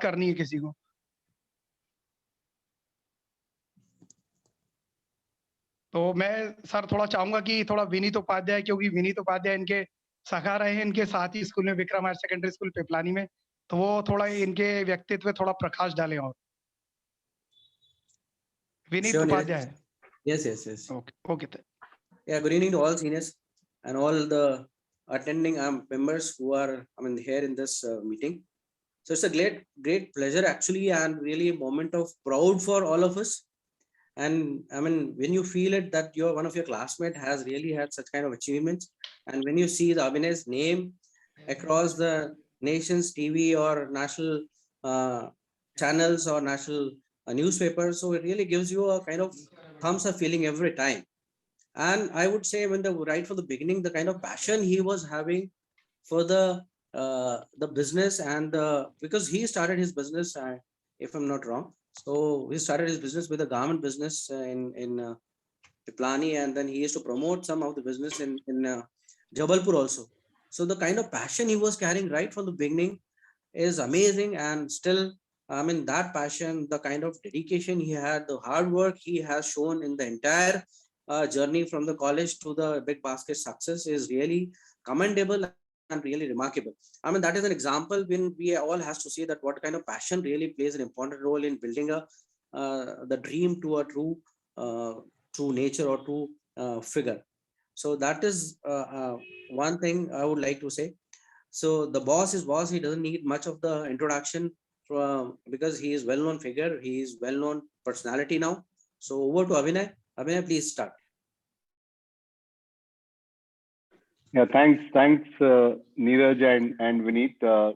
करनी है किसी को। तो मैं सर थोड़ा चाहूंगा कि थोड़ा विनीत उपाध्याय, क्योंकि विनीत उपाध्याय इनके सखा रहे हैं इनके साथ ही स्कूल में, Vikram higher secondary school Piplani में, तो वो थोड़ा इनके व्यक्तित्व पे थोड़ा प्रकाश डालें। और Vineet Sure, Upadhyay. yes. Okay. Yeah, good evening to all seniors and all the attending members who are here in this meeting. So it's a great pleasure actually, and really a moment of proud for all of us. And when you feel it that one of your classmates has really had such kind of achievements, and when you see the Abhinay's name across the nation's TV or national channels or national newspapers, so it really gives you a kind of thumbs up feeling every time. And I would say right from the beginning, the kind of passion he was having for the business, and because he started his business, if I'm not wrong, so he started his business with a garment business in Piplani, and then he used to promote some of the business in Jabalpur also. So the kind of passion he was carrying right from the beginning is amazing, and still that passion, the kind of dedication he had, the hard work he has shown in the entire journey from the college to the BigBasket success is really commendable and really remarkable. That is an example when we all has to see that what kind of passion really plays an important role in building the dream to a true nature or true figure. So that is one thing I would like to say. So the boss is boss. He doesn't need much of the introduction because he is well-known figure. He is well-known personality now. So over to Abhinay. Abhinay, please start. Yeah, thanks, Neeraj and Vineet.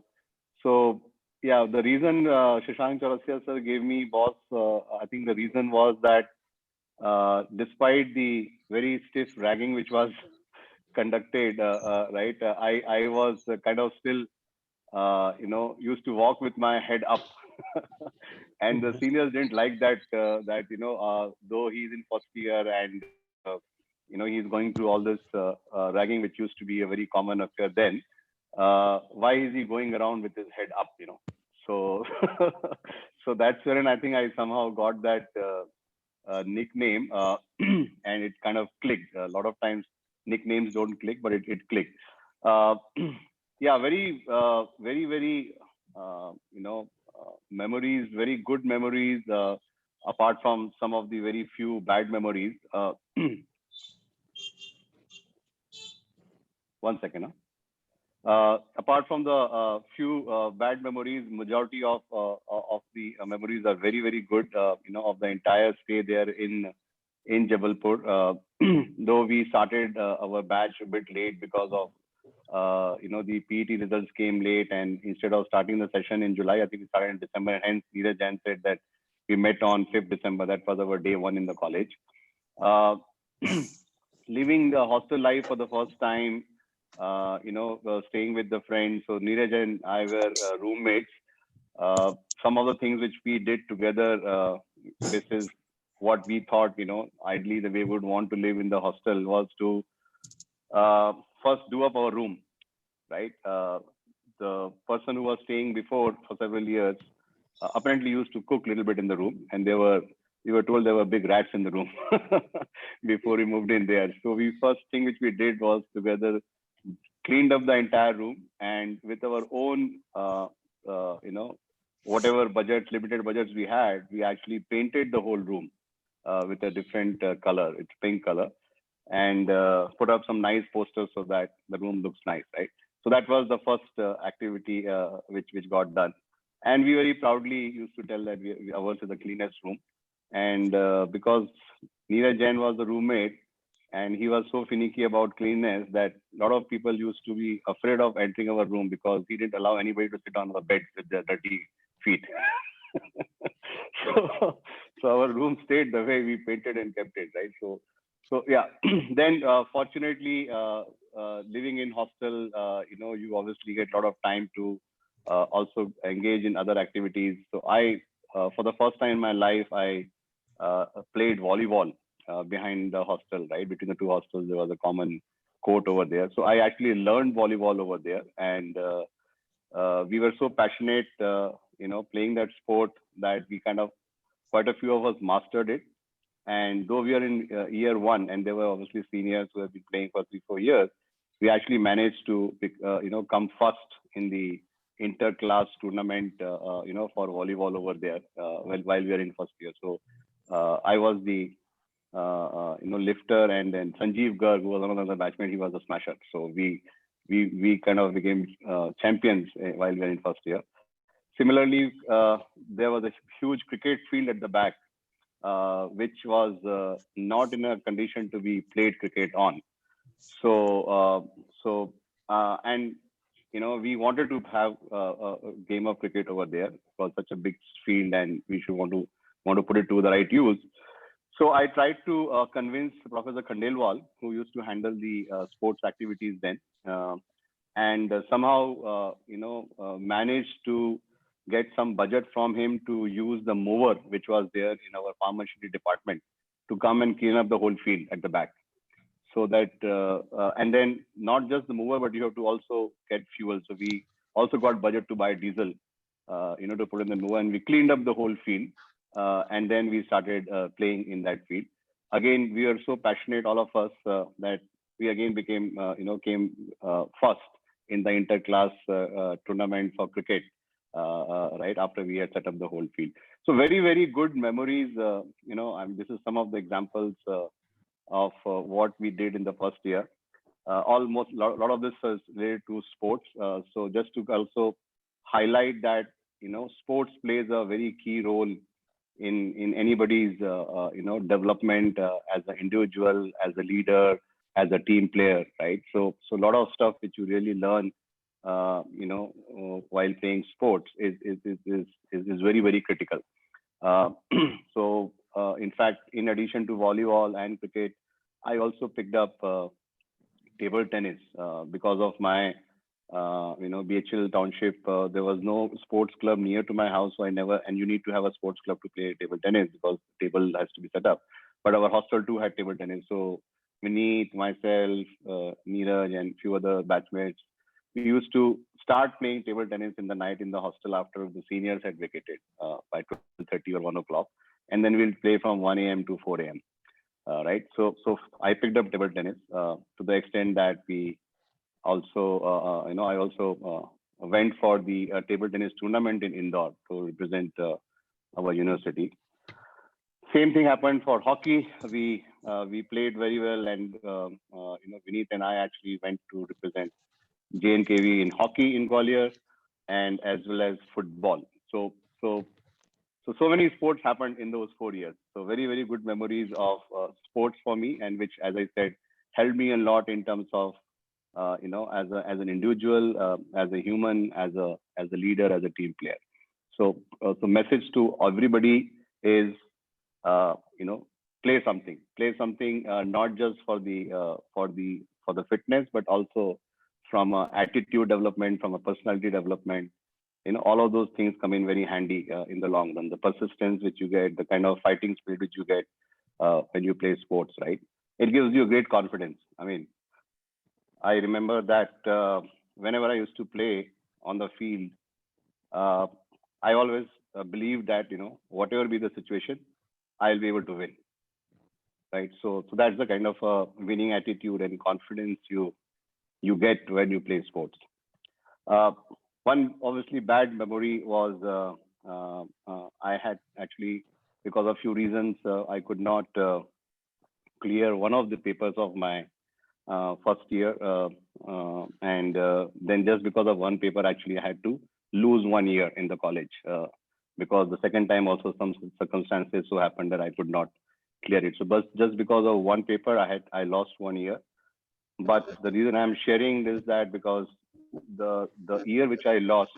So yeah, the reason Shashank Chaurasia sir gave me boss, I think the reason was that despite the very stiff ragging which was conducted, right, I was kind of still used to walk with my head up, and the seniors didn't like that. Though he's in first year and he's going through all this ragging, which used to be a very common affair then. Why is he going around with his head up? So so that's wherein I think I somehow got that nickname, and it kind of clicked. A lot of times nicknames don't click, but it clicked. Yeah, very memories, very good memories, apart from some of the very few bad memories. One second. Apart from the few bad memories, majority of the memories are very good. Of the entire stay there in Jabalpur. Though we started our batch a bit late because of the PET results came late, and instead of starting the session in July, I think we started in December. And hence, Neeraj Jain said that we met on 5th December. That was our day one in the college. Living the hostel life for the first time, staying with the friends. So Neeraj and I were roommates. Some of the things which we did together, this is what we thought, ideally the way we would want to live in the hostel was to first do up our room, right? The person who was staying before for several years apparently used to cook a little bit in the room, and we were told there were big rats in the room before we moved in there. So first thing which we did was together cleaned up the entire room, and with our own whatever limited budgets we had, we actually painted the whole room with a different color. It's pink color, and put up some nice posters so that the room looks nice, right? So that was the first activity which got done, and we very proudly used to tell that ours is the cleanest room. And because Neeraj Jain was the roommate, and he was so finicky about cleanness that a lot of people used to be afraid of entering our room because he didn't allow anybody to sit on the bed with their dirty feet. so our room stayed the way we painted and kept it, right? So yeah. Then fortunately, living in hostel, you obviously get a lot of time to also engage in other activities. So I, for the first time in my life, I played volleyball behind the hostel, right? Between the two hostels, there was a common court over there. So I actually learned volleyball over there, and we were so passionate playing that sport that we kind of, quite a few of us mastered it. And though we are in year one, and there were obviously seniors who have been playing for 3-4 years, we actually managed to, come first in the inter-class tournament, for volleyball over there while we are in first year. So I was the, lifter, and then Sanjeev Garg, who was another batchmate, he was a smasher. So we kind of became champions while we were in first year. Similarly, there was a huge cricket field at the back, which was not in a condition to be played cricket on. And we wanted to have a game of cricket over there. It was such a big field, and we should want to put it to the right use. So I tried to convince Professor Khandelwal, who used to handle the sports activities then, and somehow managed to get some budget from him to use the mower, which was there in our farm machinery department, to come and clean up the whole field at the back. So that, and then not just the mower, but you have to also get fuel. So we also got budget to buy diesel, to put in the mower, and we cleaned up the whole field. And then we started playing in that field. Again, we are so passionate, all of us, that we again came first in the inter-class tournament for cricket, right after we had set up the whole field. So very, very good memories. This is some of the examples of what we did in the first year. Almost a lot of this is related to sports. So just to also highlight that, sports plays a very key role in anybody's development as an individual, as a leader, as a team player, right? So a lot of stuff which you really learn while playing sports is very, very critical. In fact, in addition to volleyball and cricket, I also picked up table tennis because of my BHL township. There was no sports club near to my house, so and you need to have a sports club to play table tennis because the table has to be set up. But our hostel too had table tennis. So Vineet, myself, Neeraj, and few other batchmates, we used to start playing table tennis in the night in the hostel after the seniors had vacated by 12:30 or 1 o'clock. And then we'll play from 1 a.m. to 4 a.m. Right. So I picked up table tennis to the extent that we also, I also went for the table tennis tournament in Indore to represent our university. Same thing happened for hockey. We played very well, and Vineet and I actually went to represent JNKV in hockey in Gwalior, and as well as football. So many sports happened in those 4 years. So very, very good memories of sports for me, and which, as I said, helped me a lot in terms of as an individual, as a human, as a leader, as a team player. So message to everybody is play something, not just for the fitness, but also from attitude development, from a personality development. All of those things come in very handy in the long run. The persistence which you get, the kind of fighting spirit which you get when you play sports, right? It gives you great confidence. I mean, I remember that whenever I used to play on the field, I always believed that, whatever be the situation, I'll be able to win, right? So that's the kind of winning attitude and confidence you get when you play sports. One obviously bad memory was I had actually, because of few reasons, I could not clear one of the papers of my first year, and then just because of one paper, actually I had to lose 1 year in the college because the second time also some circumstances so happened that I could not clear it. So just because of one paper, I lost 1 year. But the reason I'm sharing this is that because the year which I lost,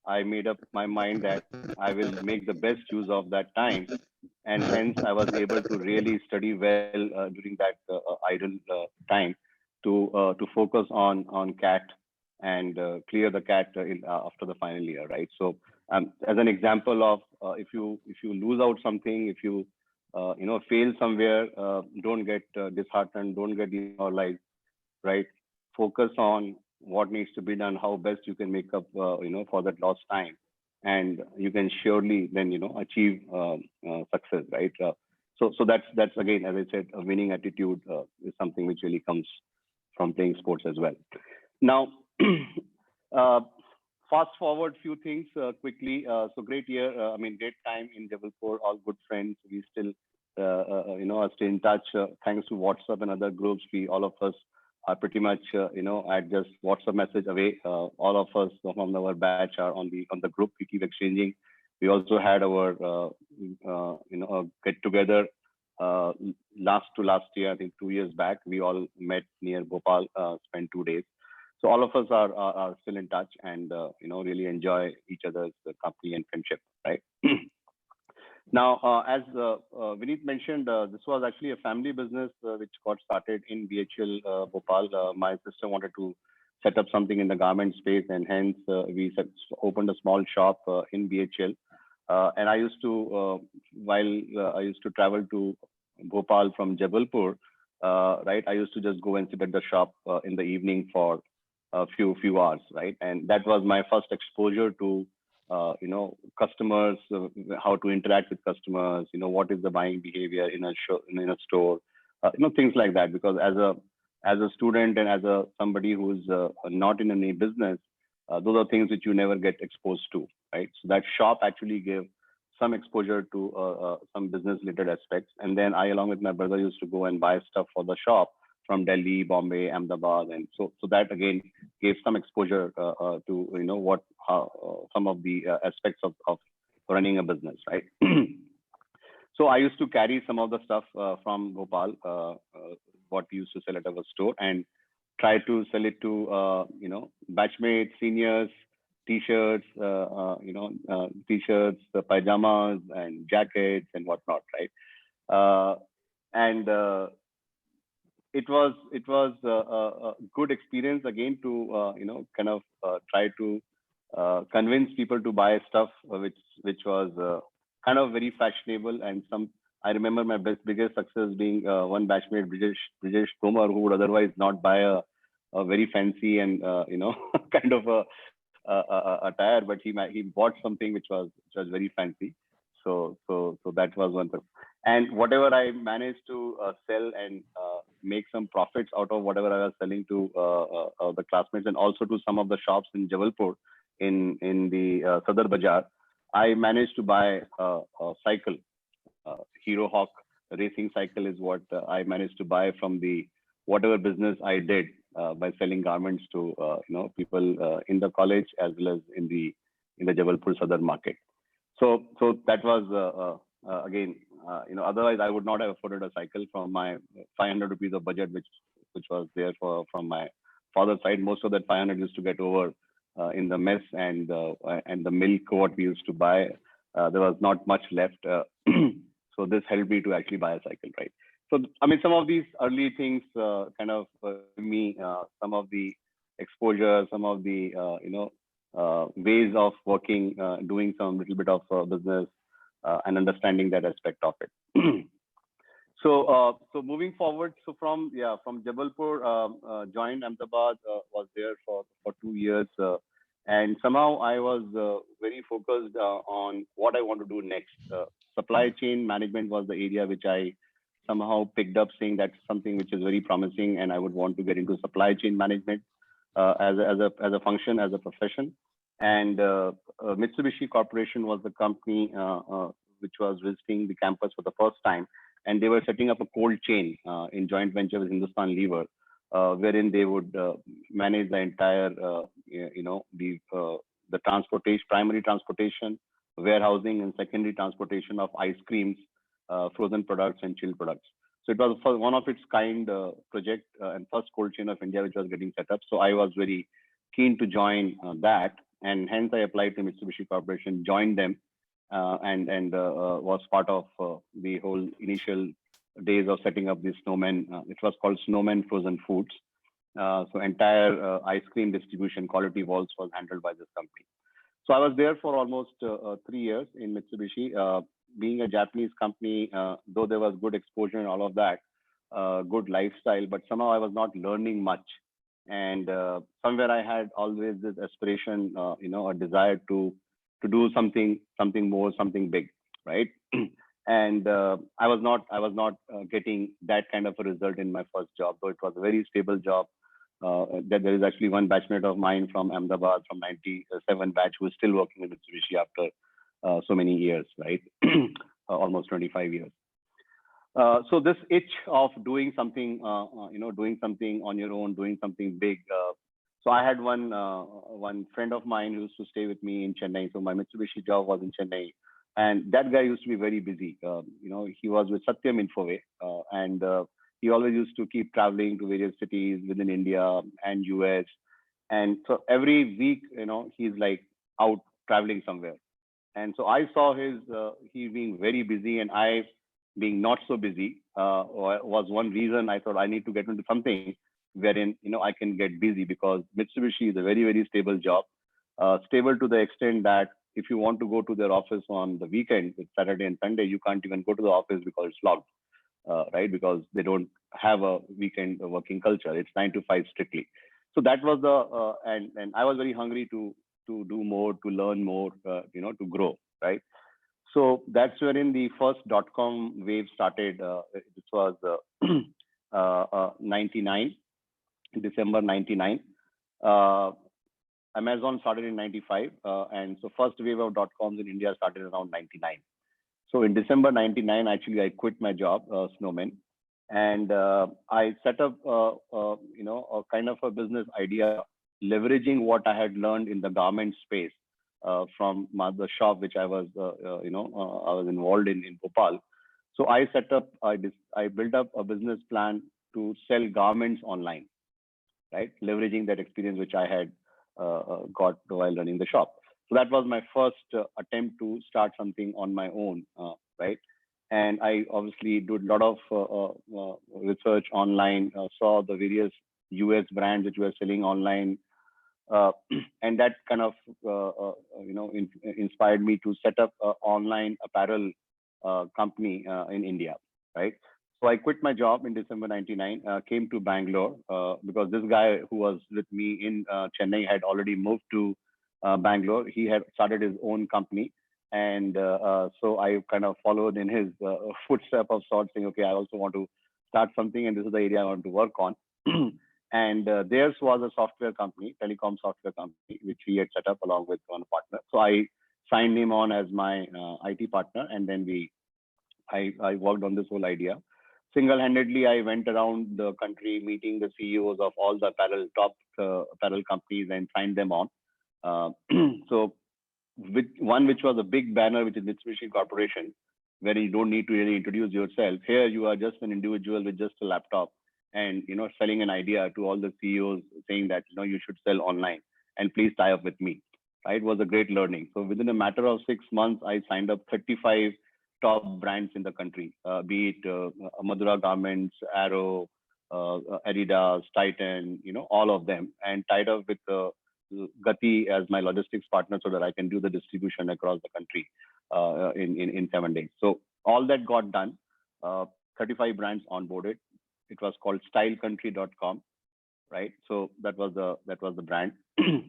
I made up my mind that I will make the best use of that time, and hence I was able to really study well during that idle time to focus on CAT and clear the CAT after the final year, right? So as an example of if you lose out something, if you fail somewhere, don't get disheartened, don't get demoralized, right? Focus on what needs to be done, how best you can make up for that lost time, and you can surely then achieve success, right? So that's again, as I said, a winning attitude is something which really comes from playing sports as well. Now, fast forward few things quickly. So great year. I mean, great time in Jabalpur. All good friends. We still, are still in touch. Thanks to WhatsApp and other groups, we all of us are pretty much, at just WhatsApp message away. All of us from our batch are on the group. We keep exchanging. We also had our, get together last year. I think 2 years back. We all met near Bhopal, spent 2 days. So all of us are still in touch and really enjoy each other's company and friendship, right? Now, as Vineet mentioned, this was actually a family business which got started in BHL Bhopal. My sister wanted to set up something in the garment space, and hence we opened a small shop in BHL. And I used to, while I used to travel to Bhopal from Jabalpur, right? I used to just go and sit at the shop in the evening for a few hours, right? And that was my first exposure to customers, how to interact with customers, what is the buying behavior in a store, things like that. Because as a student and as somebody who's not in any business, those are things which you never get exposed to, right? So that shop actually gave some exposure to some business related aspects. And then I, along with my brother, used to go and buy stuff for the shop from Delhi, Bombay, Ahmedabad, and so that again gave some exposure to some of the aspects of running a business, right? So I used to carry some of the stuff from Bhopal, what we used to sell at our store, and try to sell it to batchmates, seniors, t-shirts, t-shirts, pajamas, and jackets and whatnot, right? And it was a good experience again to try to convince people to buy stuff which was kind of very fashionable. And I remember my biggest success being one batchmate, Brijesh Tomar, who would otherwise not buy a very fancy and kind of a attire, but he bought something which was very fancy. So that was one thing. And whatever I managed to sell and make some profits out of whatever I was selling to the classmates, and also to some of the shops in Jabalpur in the Sadar Bazaar, I managed to buy a cycle. Hero Hawk racing cycle is what I managed to buy from the whatever business I did by selling garments to people in the college as well as in the Jabalpur Sadar market. So that was again, otherwise I would not have afforded a cycle from my 500 rupees of budget, which was there from my father's side. Most of that 500 used to get over in the mess and the milk what we used to buy. There was not much left. So this helped me to actually buy a cycle, right? So, I mean, some of these early things kind of give me some of the exposure, some of the, ways of working, doing some little bit of business and understanding that aspect of it. So moving forward, so from Jabalpur, joined Ahmedabad, was there for 2 years. And somehow I was very focused on what I want to do next. Supply chain management was the area which I somehow picked up, saying that's something which is very promising, and I would want to get into supply chain management as a function, as a profession. And Mitsubishi Corporation was the company which was visiting the campus for the first time, and they were setting up a cold chain in joint venture with Hindustan Lever, wherein they would manage the entire, the transportation, primary transportation, warehousing, and secondary transportation of ice creams, frozen products, and chilled products. So it was one of its kind project and first cold chain of India which was getting set up. So I was very keen to join that, and hence I applied to Mitsubishi Corporation, joined them, and was part of the whole initial days of setting up the Snowman. It was called Snowman Frozen Foods. So entire ice cream distribution, quality walls was handled by this company. So I was there for almost 3 years in Mitsubishi. Being a Japanese company, though there was good exposure and all of that, good lifestyle, but somehow I was not learning much. And somewhere I had always this aspiration, a desire to to do something more, something big, right? And I was not getting that kind of a result in my first job, though it was a very stable job. That there is actually one batchmate of mine from Ahmedabad from 97 batch who is still working with Mitsubishi after so many years, right? Almost 25 years. So this itch of doing something, doing something on your own, doing something big. So I had one friend of mine who used to stay with me in Chennai. So my Mitsubishi job was in Chennai, and that guy used to be very busy. He was with Satyam Infoway, and he always used to keep traveling to various cities within India and US. And so every week, he's like out traveling somewhere. And so I saw he being very busy, and I being not so busy was one reason I thought I need to get into something wherein I can get busy, because Mitsubishi is a very, very stable job, stable to the extent that if you want to go to their office on the weekend, it's Saturday and Sunday, you can't even go to the office because it's locked, right? Because they don't have a weekend working culture. It's 9 to 5 strictly. So that was and I was very hungry to do more, to learn more, to grow, right? So that's wherein the first .com wave started. This was 99, December 99. Amazon started in 95, and so first wave of .coms in India started around 99. So in December 99, actually, I quit my job, Snowman, and I set up, a kind of a business idea, leveraging what I had learned in the garment space from the shop which I was, I was involved in Bhopal. So I built up a business plan to sell garments online, right? Leveraging that experience which I had got while running the shop. So that was my first attempt to start something on my own, right? And I obviously did a lot of research online, saw the various US brands which were selling online, and that kind of inspired me to set up an online apparel company in India, right? So I quit my job in December 99, came to Bangalore because this guy who was with me in Chennai had already moved to Bangalore. He had started his own company. And so I kind of followed in his footstep of sorts, saying, okay, I also want to start something, and this is the area I want to work on. And theirs was a software company, telecom software company, which he had set up along with one partner. So I signed him on as my IT partner, and then I worked on this whole idea. Single-handedly, I went around the country meeting the CEOs of all the top apparel companies and signed them on. So which was a big banner, which is Mitsubishi Corporation, where you don't need to really introduce yourself. Here you are just an individual with just a laptop and selling an idea to all the CEOs, saying that you should sell online and please tie up with me. Right? It was a great learning. So within a matter of 6 months, I signed up 35 top brands in the country, be it Madura Garments, Arrow, Adidas, Titan, all of them, and tied up with Gati as my logistics partner so that I can do the distribution across the country in 7 days. So all that got done. 35 brands onboarded. It was called stylecountry.com, right? So that was the brand.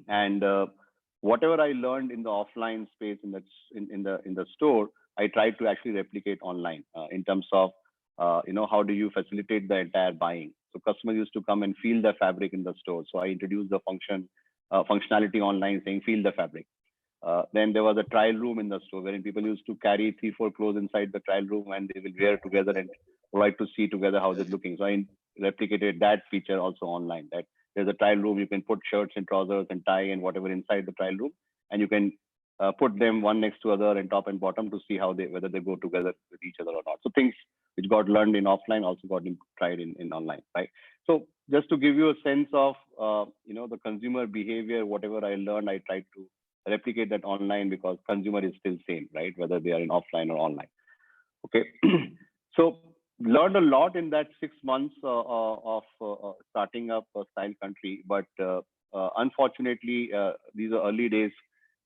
And whatever I learned in the offline space in the store, I tried to actually replicate online in terms of how do you facilitate the entire buying. So customers used to come and feel the fabric in the store. So I introduced the functionality online saying feel the fabric. Then there was a trial room in the store wherein people used to carry 3-4 clothes inside the trial room and they will wear together and provide to see together how they're looking. So I replicated that feature also online, that there's a trial room, you can put shirts and trousers and tie and whatever inside the trial room, and you can put them one next to other and top and bottom to see whether they go together with each other or not. So things which got learned in offline also got tried in online, right? So just to give you a sense of the consumer behavior, whatever I learned, I tried to replicate that online because consumer is still same, right? Whether they are in offline or online. Okay. So learned a lot in that 6 months of starting up Style Country, but unfortunately, these are early days.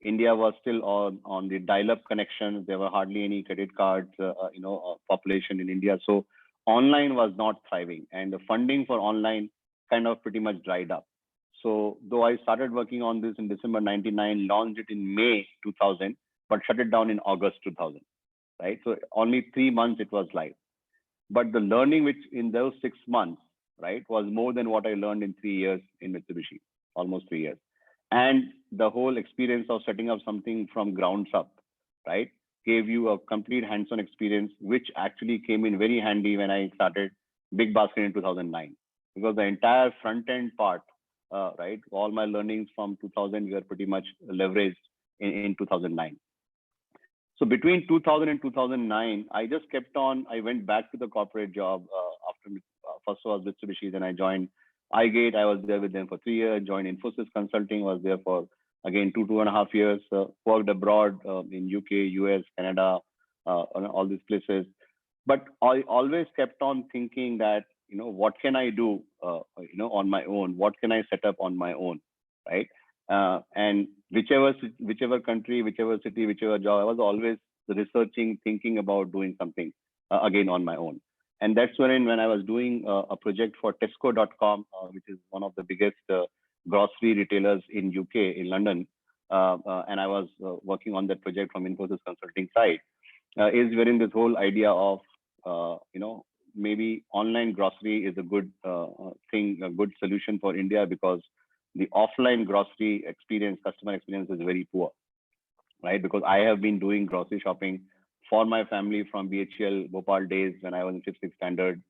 India was still on the dial-up connections. There were hardly any credit cards, population in India. So online was not thriving, and the funding for online kind of pretty much dried up. So though I started working on this in December 99, launched it in May 2000, but shut it down in August 2000, right? So only 3 months it was live. But the learning which in those 6 months, right, was more than what I learned in 3 years in Mitsubishi, almost 3 years. And the whole experience of setting up something from grounds up, right, gave you a complete hands-on experience, which actually came in very handy when I started BigBasket in 2009, because the entire front-end part, right, all my learnings from 2000 were pretty much leveraged in 2009. So between 2000 and 2009, I just kept on. I went back to the corporate job after first was Mitsubishi, then I joined iGate. I was there with them for 3 years. Joined Infosys Consulting. Was there for again 2.5 years. Worked abroad in UK, US, Canada, all these places. But I always kept on thinking that what can I do on my own? What can I set up on my own, right? And whichever country, whichever city, whichever job, I was always researching, thinking about doing something again on my own. And that's when I was doing a project for Tesco.com, which is one of the biggest grocery retailers in UK, in London. And I was working on that project from Infosys Consulting side, is wherein this whole idea of, maybe online grocery is a good thing, a good solution for India, because the offline grocery experience, customer experience is very poor, right? Because I have been doing grocery shopping for my family from BHL Bhopal days when I was in 5th, 6th standard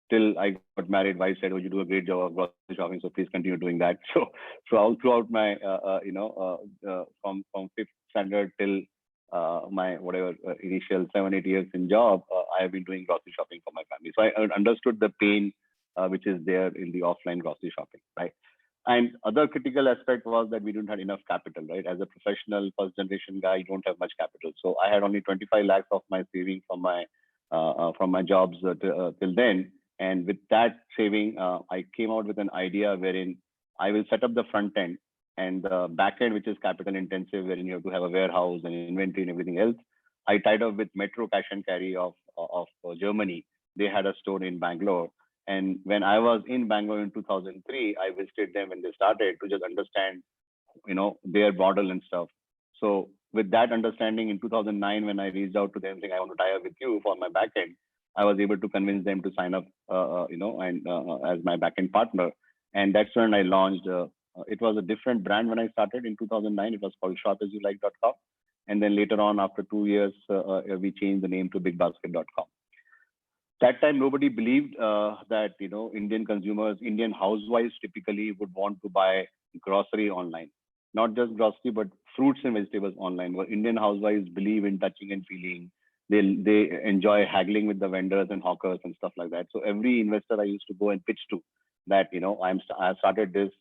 till I got married. Wife said, "Oh, you do a great job of grocery shopping, so please continue doing that." So all throughout my, from 5th standard till my whatever initial 7-8 years in job, I have been doing grocery shopping for my family. So I understood the pain which is there in the offline grocery shopping, right? And other critical aspect was that we didn't have enough capital, right? As a professional first generation guy, you don't have much capital. So I had only 25 lakhs of my saving from my jobs till then. And with that saving, I came out with an idea wherein I will set up the front end and the back end, which is capital intensive, wherein you have to have a warehouse and inventory and everything else. I tied up with Metro Cash and Carry of Germany. They had a store in Bangalore. And when I was in Bangalore in 2003, I visited them when they started to just understand, their model and stuff. So with that understanding in 2009, when I reached out to them saying, I want to tie up with you for my backend, I was able to convince them to sign up, as my backend partner. And that's when I launched, it was a different brand when I started in 2009. It was called shopasyouLike.com. And then later on, after 2 years, we changed the name to BigBasket.com. That time, nobody believed that Indian consumers, Indian housewives typically would want to buy grocery online. Not just grocery, but fruits and vegetables online. Where Indian housewives believe in touching and feeling. They enjoy haggling with the vendors and hawkers and stuff like that. So every investor I used to go and pitch to that I started this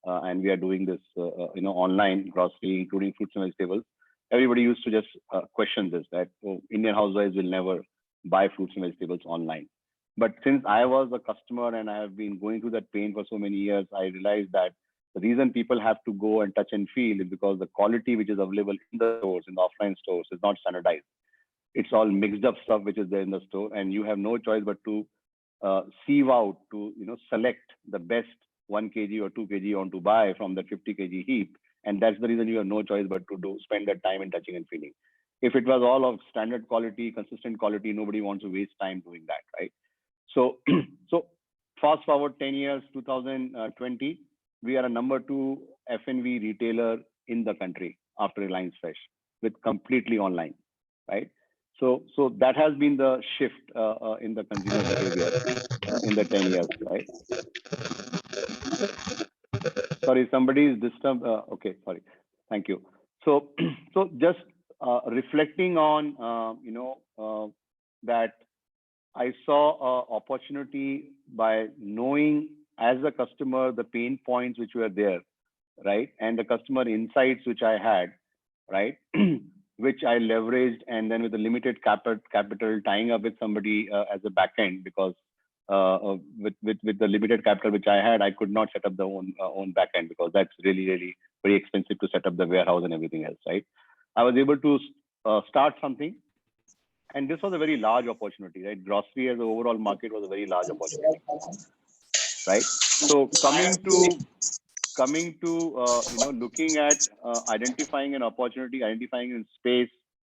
and we are doing this online grocery, including fruits and vegetables. Everybody used to just question this, that Indian housewives will never buy fruits and vegetables online. But since I was a customer and I have been going through that pain for so many years, I realized that the reason people have to go and touch and feel is because the quality which is available in the stores, in the offline stores, is not standardized. It's all mixed up stuff which is there in the store, and you have no choice but to sieve out, to select the best 1 kg or 2 kg you want to buy from the 50 kg heap. And that's the reason you have no choice but to spend that time in touching and feeling. If it was all of standard quality, consistent quality, nobody wants to waste time doing that, right? So, so fast forward 10 years, 2020, we are a number 2 F&B retailer in the country after Reliance Fresh, with completely online, right? So that has been the shift in the consumer behavior in the 10 years, right? Sorry, somebody is disturbed. Okay, sorry. Thank you. So just reflecting on, that I saw an opportunity by knowing as a customer the pain points which were there, right? And the customer insights which I had, right? Which I leveraged, and then with the limited capital tying up with somebody as a backend, because with the limited capital which I had, I could not set up the own backend, because that's really very expensive to set up the warehouse and everything else, right? I was able to start something, and this was a very large opportunity, right? Grocery as the overall market was a very large opportunity, right? So coming to looking at identifying an opportunity, identifying a space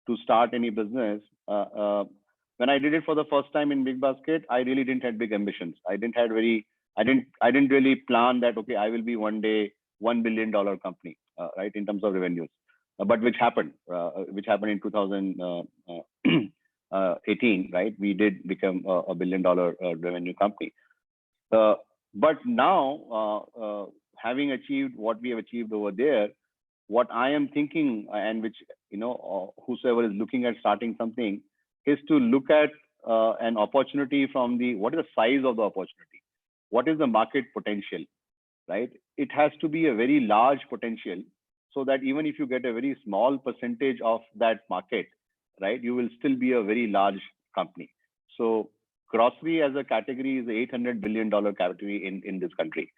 to start any business. When I did it for the first time in BigBasket, I really didn't have big ambitions. I didn't really plan that, okay, I will be one day $1 billion company, right, in terms of revenues. But which happened in 2018, right? We did become a $1 billion revenue company. But now, having achieved what we have achieved over there, what I am thinking, and which whosoever is looking at starting something, is to look at an opportunity from what is the size of the opportunity, what is the market potential, right? It has to be a very large potential, so that even if you get a very small percentage of that market, right, you will still be a very large company. So grocery as a category is $800 billion category in this country.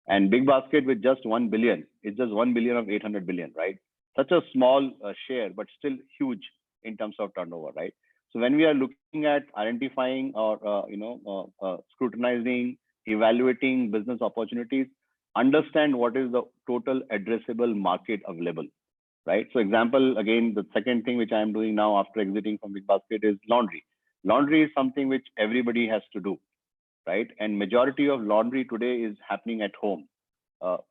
And BigBasket with just 1 billion, it's just 1 billion of 800 billion, right? Such a small share, but still huge in terms of turnover, right? So when we are looking at identifying or scrutinizing, evaluating business opportunities, understand what is the total addressable market available, right? So example, again, the second thing which I am doing now after exiting from BigBasket is laundry. Laundry is something which everybody has to do, right? And majority of laundry today is happening at home.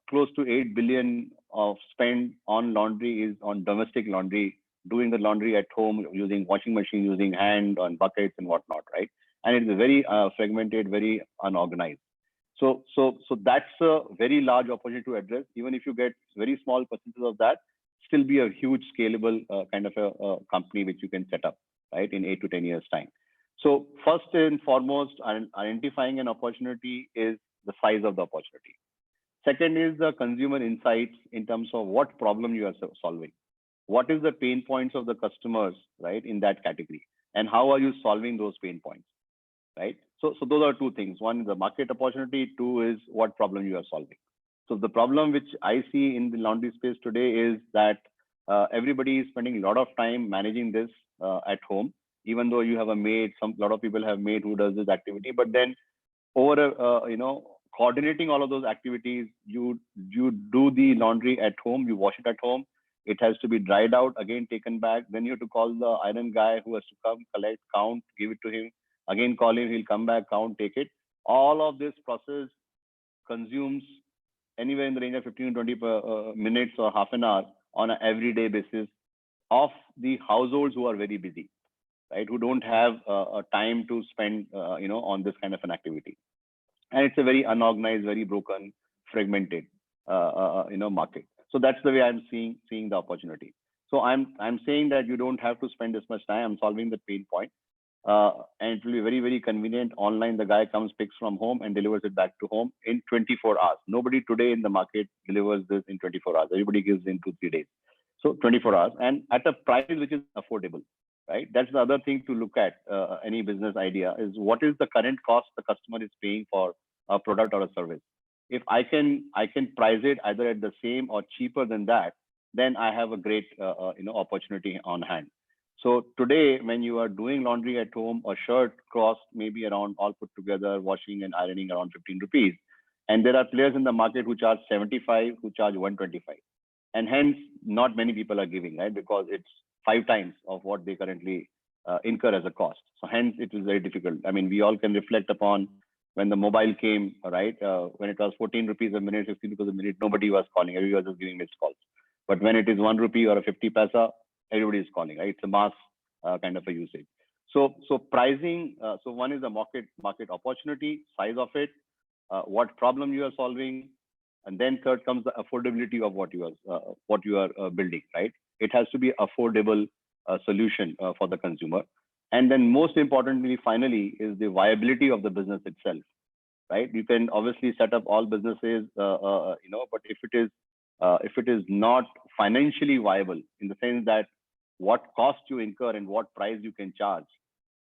Close to 8 billion of spend on laundry is on domestic laundry, doing the laundry at home using washing machine, using hand on buckets and whatnot, right? And it's very fragmented, very unorganized. So that's a very large opportunity to address. Even if you get very small percentage of that, still be a huge scalable kind of a company which you can set up, right, in 8 to 10 years time. So first and foremost, identifying an opportunity is the size of the opportunity. Second is the consumer insights in terms of what problem you are solving. What is the pain points of the customers, right, in that category? And how are you solving those pain points, right? So those are two things. One is the market opportunity. Two is what problem you are solving. So the problem which I see in the laundry space today is that everybody is spending a lot of time managing this at home, even though you have a maid, a lot of people have maid who does this activity, but then over coordinating all of those activities, you do the laundry at home, you wash it at home, it has to be dried out, again taken back, then you have to call the iron guy who has to come, collect, count, give it to him, again call him, he'll come back, count, take it. All of this process consumes anywhere in the range of 15 to 20 minutes or half an hour on an everyday basis of the households who are very busy, right, who don't have time to spend on this kind of an activity. And it's a very unorganized, very broken, fragmented market. So that's the way I'm seeing the opportunity. So I'm saying that you don't have to spend this much time. I'm solving the pain point, and it will be very, very convenient. Online, the guy comes, picks from home, and delivers it back to home in 24 hours. Nobody today in the market delivers this in 24 hours. Everybody gives in 2-3 days. So 24 hours, and at a price which is affordable, right? That's the other thing to look at. Any business idea is what is the current cost the customer is paying for a product or a service. If I can price it either at the same or cheaper than that, then I have a great opportunity on hand. So today, when you are doing laundry at home, a shirt costs maybe around, all put together, washing and ironing, around 15 rupees. And there are players in the market who charge 75, who charge 125. And hence, not many people are giving, right? Because it's 5 times of what they currently incur as a cost. So hence, it is very difficult. I mean, we all can reflect upon when the mobile came, right? When it was 14 rupees a minute, 15 rupees a minute, nobody was calling. Everybody was just giving missed calls. But when it is 1 rupee or a 50 paisa, everybody is calling, right? It's a mass kind of a usage. So pricing. So one is the market opportunity, size of it, what problem you are solving, and then third comes the affordability of what you are building, right? It has to be affordable solution for the consumer. And then most importantly, finally, is the viability of the business itself, right? You can obviously set up all businesses, but if it is not financially viable, in the sense that what cost you incur and what price you can charge,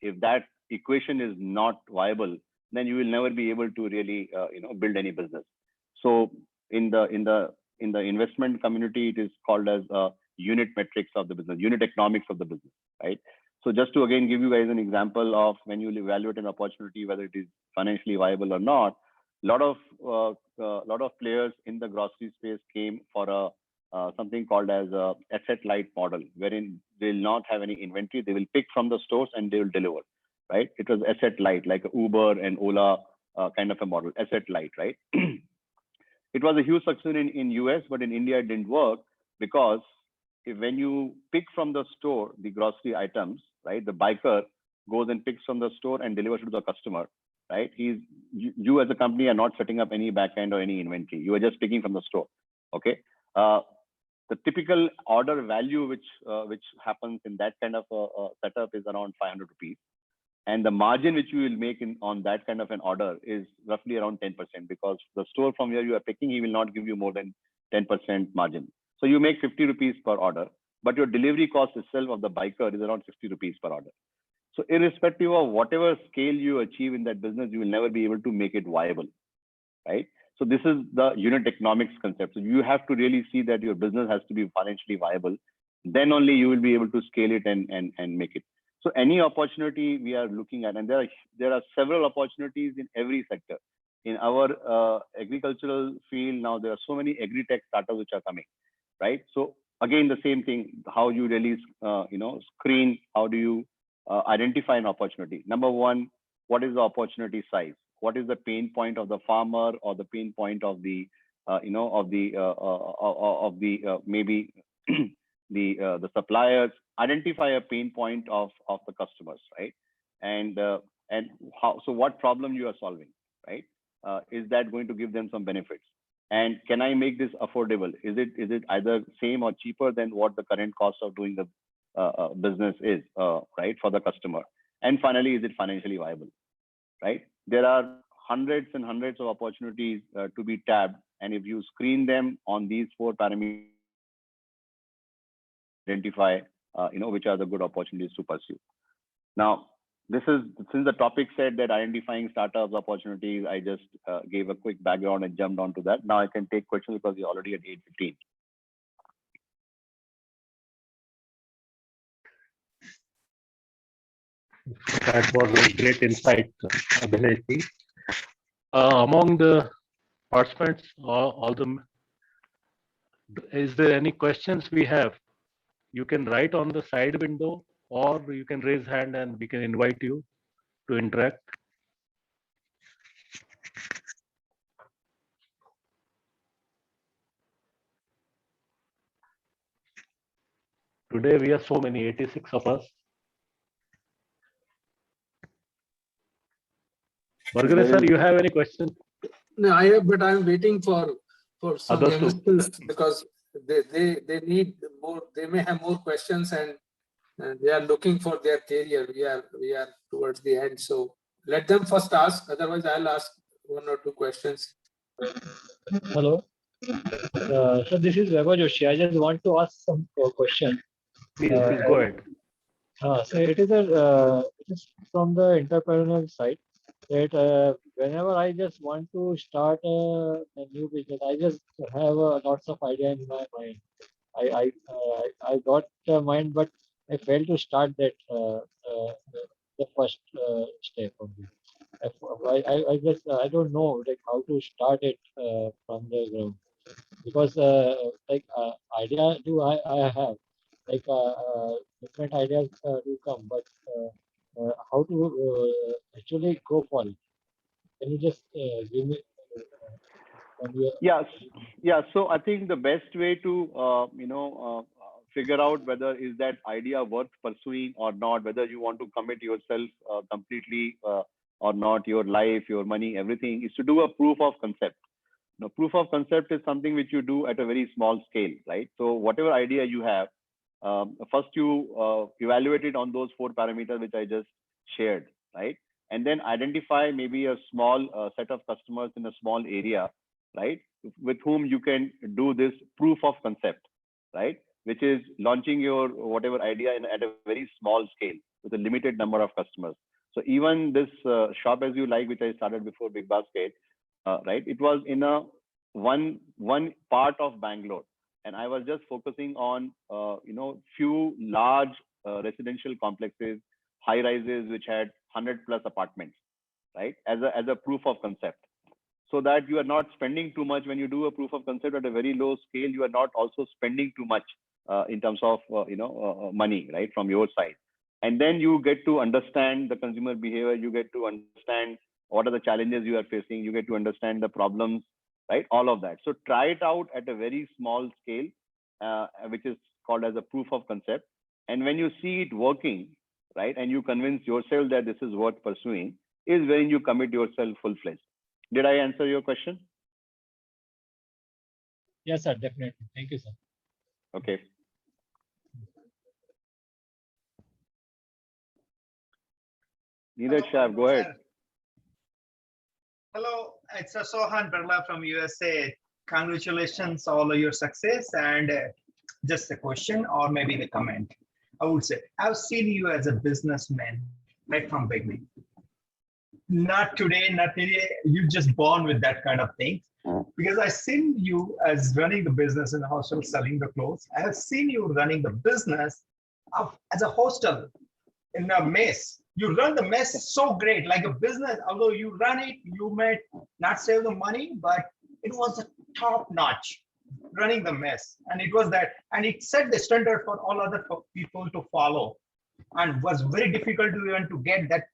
if that equation is not viable, then you will never be able to really build any business. So in the investment community, it is called as unit metrics of the business, unit economics of the business, right? So just to again give you guys an example of when you evaluate an opportunity, whether it is financially viable or not, lot of players in the grocery space came for a something called as a asset light model, wherein they will not have any inventory. They will pick from the stores and they will deliver, right? It was asset light, like Uber and Ola kind of a model, asset light, right? It was a huge success in US, but in India it didn't work because when you pick from the store the grocery items, right, the biker goes and picks from the store and delivers to the customer, right? You as a company are not setting up any backend or any inventory. You are just picking from the store, okay? The typical order value which happens in that kind of setup is around 500 rupees. And the margin which you will make on that kind of an order is roughly around 10%, because the store from where you are picking, he will not give you more than 10% margin. So you make 50 rupees per order, but your delivery cost itself of the biker is around 60 rupees per order. So irrespective of whatever scale you achieve in that business, you will never be able to make it viable, right? So this is the unit economics concept. So you have to really see that your business has to be financially viable. Then only you will be able to scale it and make it. So any opportunity we are looking at, and there are several opportunities in every sector. In our agricultural field now, there are so many agri-tech startups which are coming, right? So again, the same thing, how you really screen, how do you identify an opportunity? Number one, what is the opportunity size? What is the pain point of the farmer or the pain point of the maybe the suppliers? Identify a pain point of the customers, right? And how, so what problem you are solving, right? Is that going to give them some benefits? And can I make this affordable? Is it either same or cheaper than what the current cost of doing the business is, right, for the customer? And finally, is it financially viable, right? There are hundreds and hundreds of opportunities to be tapped, and if you screen them on these 4 parameters, identify which are the good opportunities to pursue. Now, this is, since the topic said that identifying startups opportunities, I just gave a quick background and jumped onto that. Now I can take questions because we're already at 8:15. That was a great insight, Abhinay. Among the participants, is there any questions we have? You can write on the side window, or you can raise hand and we can invite you to interact. Today we are so many, 86 of us. Margaret sir, you have any question? No, I have, but I'm waiting for some Others too. youngsters, because they need more. They may have more questions, and they are looking for their career. We are towards the end, so let them first ask. Otherwise, I'll ask 1 or 2 questions. Hello. So this is Vaibhav Joshi. I just want to ask some question. Please go ahead. So it is from the entrepreneurial side that whenever I just want to start a new business, I just have lots of idea in my mind. I got the mind, but I failed to start that the first step of it. I just I don't know like how to start it from the ground, because idea do I have, like different ideas do come, but how to actually go for it? Can you just give me? Yeah. So I think the best way to figure out whether is that idea worth pursuing or not, whether you want to commit yourself completely or not, your life, your money, everything, is to do a proof of concept. Now, proof of concept is something which you do at a very small scale, right? So whatever idea you have, first you evaluate it on those 4 parameters which I just shared, right? And then identify maybe a small set of customers in a small area, right, with whom you can do this proof of concept, right, which is launching your whatever idea at a very small scale with a limited number of customers. So even this shop as you like, which I started before BigBasket, right, it was in a one part of Bangalore, and I was just focusing on few large residential complexes, high rises which had 100+ apartments, right, as a proof of concept. so that you are not spending too much. When you do a proof of concept at a very low scale, you are not also spending too much in terms of money, right, from your side. And then you get to understand the consumer behavior, you get to understand what are the challenges you are facing, you get to understand the problems, right, all of that. So try it out at a very small scale, which is called as a proof of concept. And when you see it working, right, and you convince yourself that this is worth pursuing, is when you commit yourself full-fledged. Did I answer your question? Yes, sir, definitely. Thank you, sir. Okay. Neeraj Shah, go ahead. Hello, it's Sohan Berla from USA. Congratulations all of your success, and just a question or maybe the comment. I would say I've seen you as a businessman right from beginning. Not today, not today. You just born with that kind of thing. Because I've seen you as running the business in the hostel, selling the clothes. I have seen you running the business as a hostel in a mess. You run the mess so great, like a business. Although you run it, you may not save the money, but it was a top notch running the mess. And it was that, and it set the standard for all other people to follow, and was very difficult to even to get that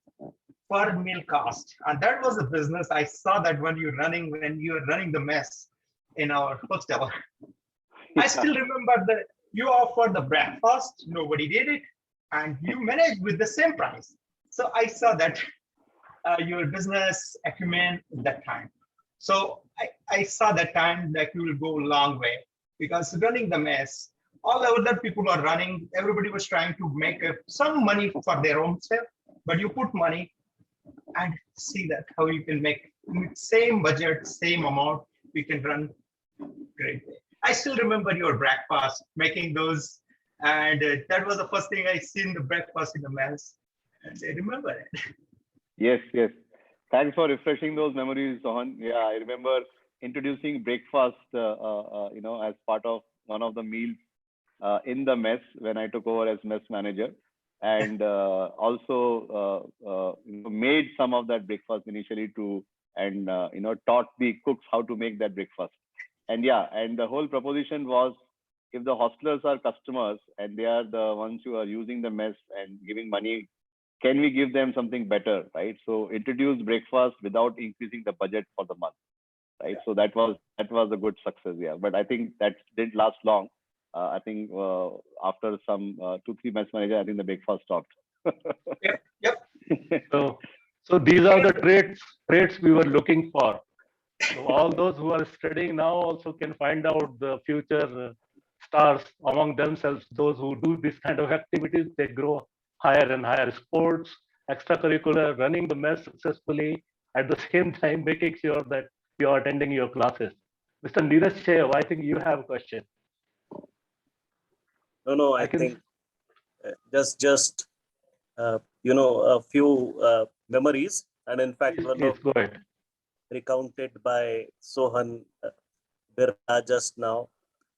per meal cost. And that was the business. I saw that when you were running the mess in our hostel. I still remember that you offered the breakfast, nobody did it, and you managed with the same price. So I saw that your business acumen at that time. So I saw that time that you will go a long way, because running the mess, all other people are running, everybody was trying to make some money for their own self, but you put money and see that how you can make same budget, same amount, we can run great. I still remember your breakfast, making those, and that was the first thing I seen, the breakfast in the mess. And I remember it. Yes, yes. Thanks for refreshing those memories, Sohan. Yeah, I remember introducing breakfast, as part of one of the meals in the mess when I took over as mess manager, and also made some of that breakfast initially and taught the cooks how to make that breakfast. And yeah, and the whole proposition was, if the hostlers are customers and they are the ones who are using the mess and giving money, can we give them something better, right? So introduce breakfast without increasing the budget for the month, right? So that was a good success, yeah. But I think that didn't last long. I think after some 2-3 mess manager, I think the breakfast stopped. Yep. So these are the traits we were looking for. So all those who are studying now also can find out the future stars among themselves. Those who do this kind of activities, they grow higher and higher. Sports, extracurricular, running the mess successfully, at the same time making sure that you are attending your classes. Mr. Neeraj Shev, I think you have a question. No, I think just a few memories, and in fact, Please go ahead. Recounted by Sohan Birla just now.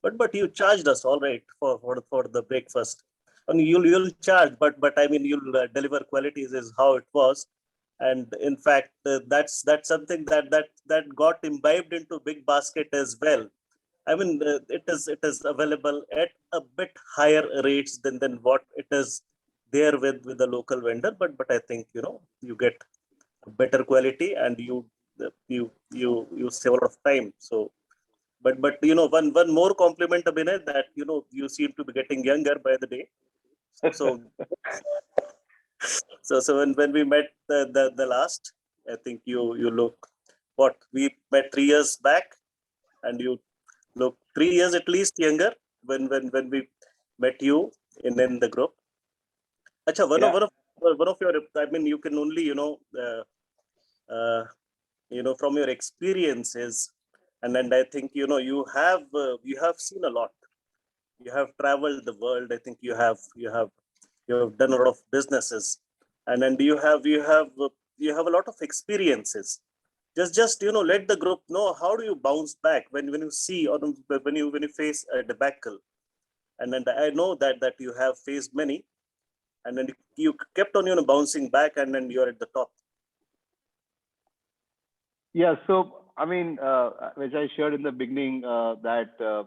But you charged us, all right, for the breakfast. I mean, you'll charge, but I mean, you'll deliver qualities is how it was. And in fact, that's something that got imbibed into BigBasket as well. I mean, it is available at a bit higher rates than what it is there with the local vendor. But I think you get better quality and you save a lot of time. So, but one more compliment, Abhinay, that you seem to be getting younger by the day. So when we met the last, I think you look what we met 3 years back, and you look 3 years at least younger when we met you in the group. Acha, one of your, I mean, you can only from your experiences, and I think you have seen a lot. You have traveled the world. I think you have done a lot of businesses, and you have a lot of experiences. Just let the group know, how do you bounce back when you see, or when you face a debacle, and I know that you have faced many, and then you kept on bouncing back, and then you're at the top. Yeah, so I mean, which I shared in the beginning, that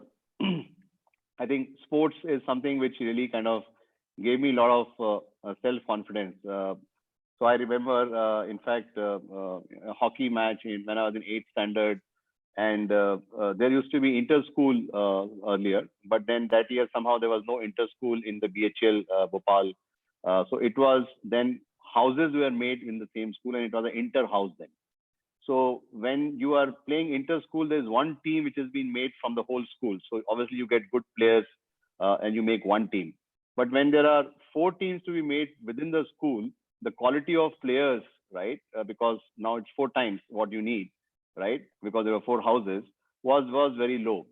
I think sports is something which really kind of gave me a lot of self-confidence. So I remember, in fact, a hockey match when I was in 8th standard, and there used to be inter-school earlier, but then that year somehow there was no inter-school in the BHL Bhopal. So it was then houses were made in the same school, and it was an inter-house then. So when you are playing inter-school, there's one team which has been made from the whole school. So obviously you get good players and you make one team. But when there are 4 teams to be made within the school, the quality of players, right? Because now it's 4 times what you need, right? Because there were 4 houses, was very low.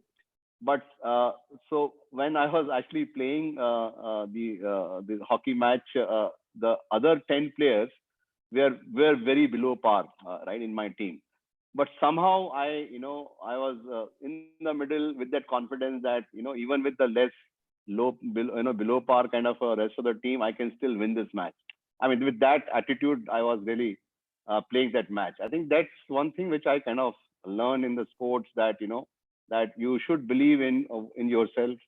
But so when I was actually playing the hockey match, the other 10 players were very below par, right, in my team. But somehow I was in the middle with that confidence that even with the less below par kind of rest of the team, I can still win this match. I mean, with that attitude, I was really playing that match. I think that's one thing which I kind of learned in the sports, that that you should believe in yourself,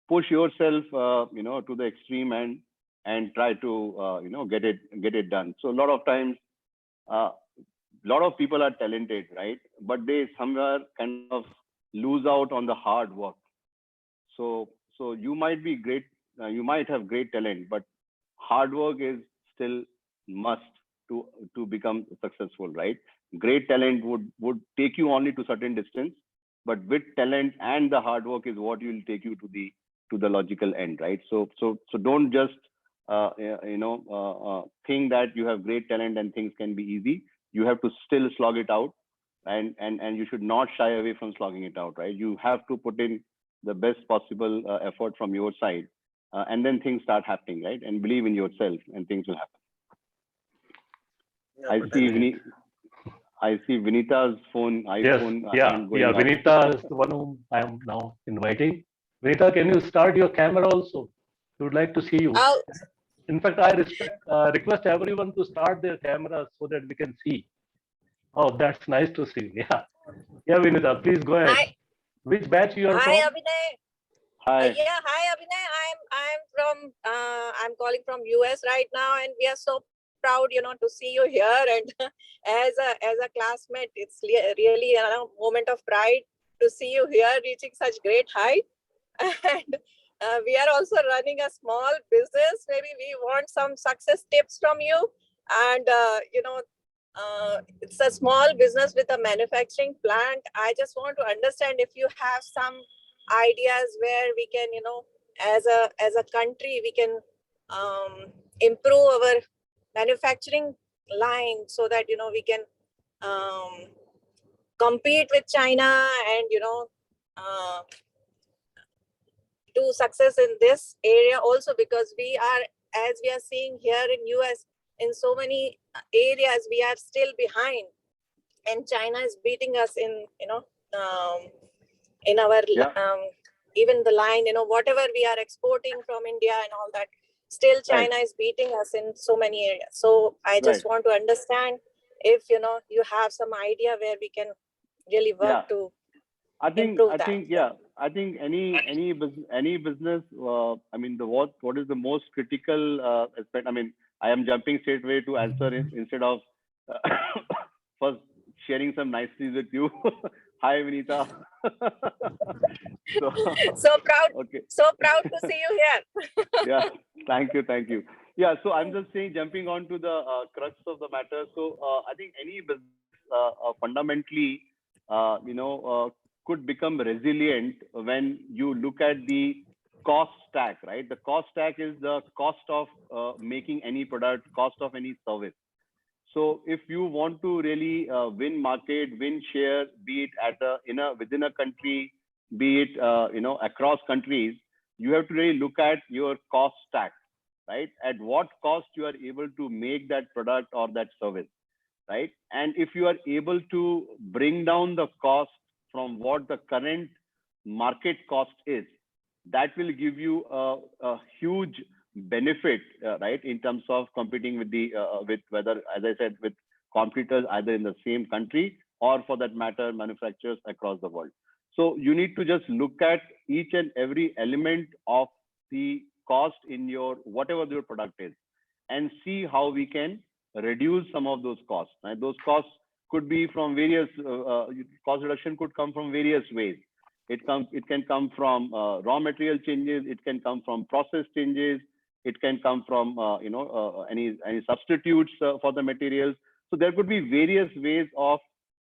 push yourself, to the extreme end, and try to get it done. So a lot of times, a lot of people are talented, right? But they somewhere kind of lose out on the hard work. So you might be great, you might have great talent, but hard work is still must to become successful, right? Great talent would take you only to certain distance, but with talent and the hard work is what will take you to the logical end, right? So don't just think that you have great talent and things can be easy. You have to still slog it out, and you should not shy away from slogging it out, right? You have to put in the best possible effort from your side, and then things start happening, right? And believe in yourself, and things will happen. Yeah, I but see Vinita's phone, Yes, iPhone. yeah, hand going yeah. up. Vinita is the one whom I am now inviting. Vinita, can you start your camera also? We would like to see you. Oh, In fact, I request everyone to start their cameras so that we can see. Oh, that's nice to see. Yeah, yeah, Vinita, please go ahead. hi, Which batch you are hi, from? Abhinay. Hi. Yeah, hi, Abhinay. I'm from I'm calling from US right now, and we are so proud, to see you here. And as a classmate, it's really a moment of pride to see you here, reaching such great height. And we are also running a small business. Maybe we want some success tips from you. And it's a small business with a manufacturing plant. I just want to understand if you have some ideas where we can, as a country, we can improve our manufacturing line so that we can compete with China and uh, do success in this area also, because as we are seeing here in US, in so many areas we are still behind, and China is beating us in in our Yeah. even the line, whatever we are exporting from India and all that, still China is beating us in so many areas. So I just want to understand if you have some idea where we can really work to improve that. I think any business, I mean, what is the most critical aspect? I mean, I am jumping straight away to answer instead of first sharing some niceties with you. Hi, Vinita. So proud. Okay. So proud to see you here. Yeah, thank you. Yeah, so I'm just saying, jumping on to the crux of the matter. So I think any business fundamentally, could become resilient when you look at the cost stack, right? The cost stack is the cost of making any product, cost of any service. So if you want to really win market, win share, be it within a country, be it across countries, you have to really look at your cost stack, right? At what cost you are able to make that product or that service, right? And if you are able to bring down the cost from what the current market cost is, that will give you a huge benefit, right, in terms of competing with with whether, as I said, with competitors either in the same country or for that matter, manufacturers across the world. So you need to just look at each and every element of the cost in your, whatever your product is, and see how we can reduce some of those costs. And those costs could be from various, cost reduction could come from various ways. It can come from raw material changes. It can come from process changes. It can come from any substitutes for the materials. So there could be various ways of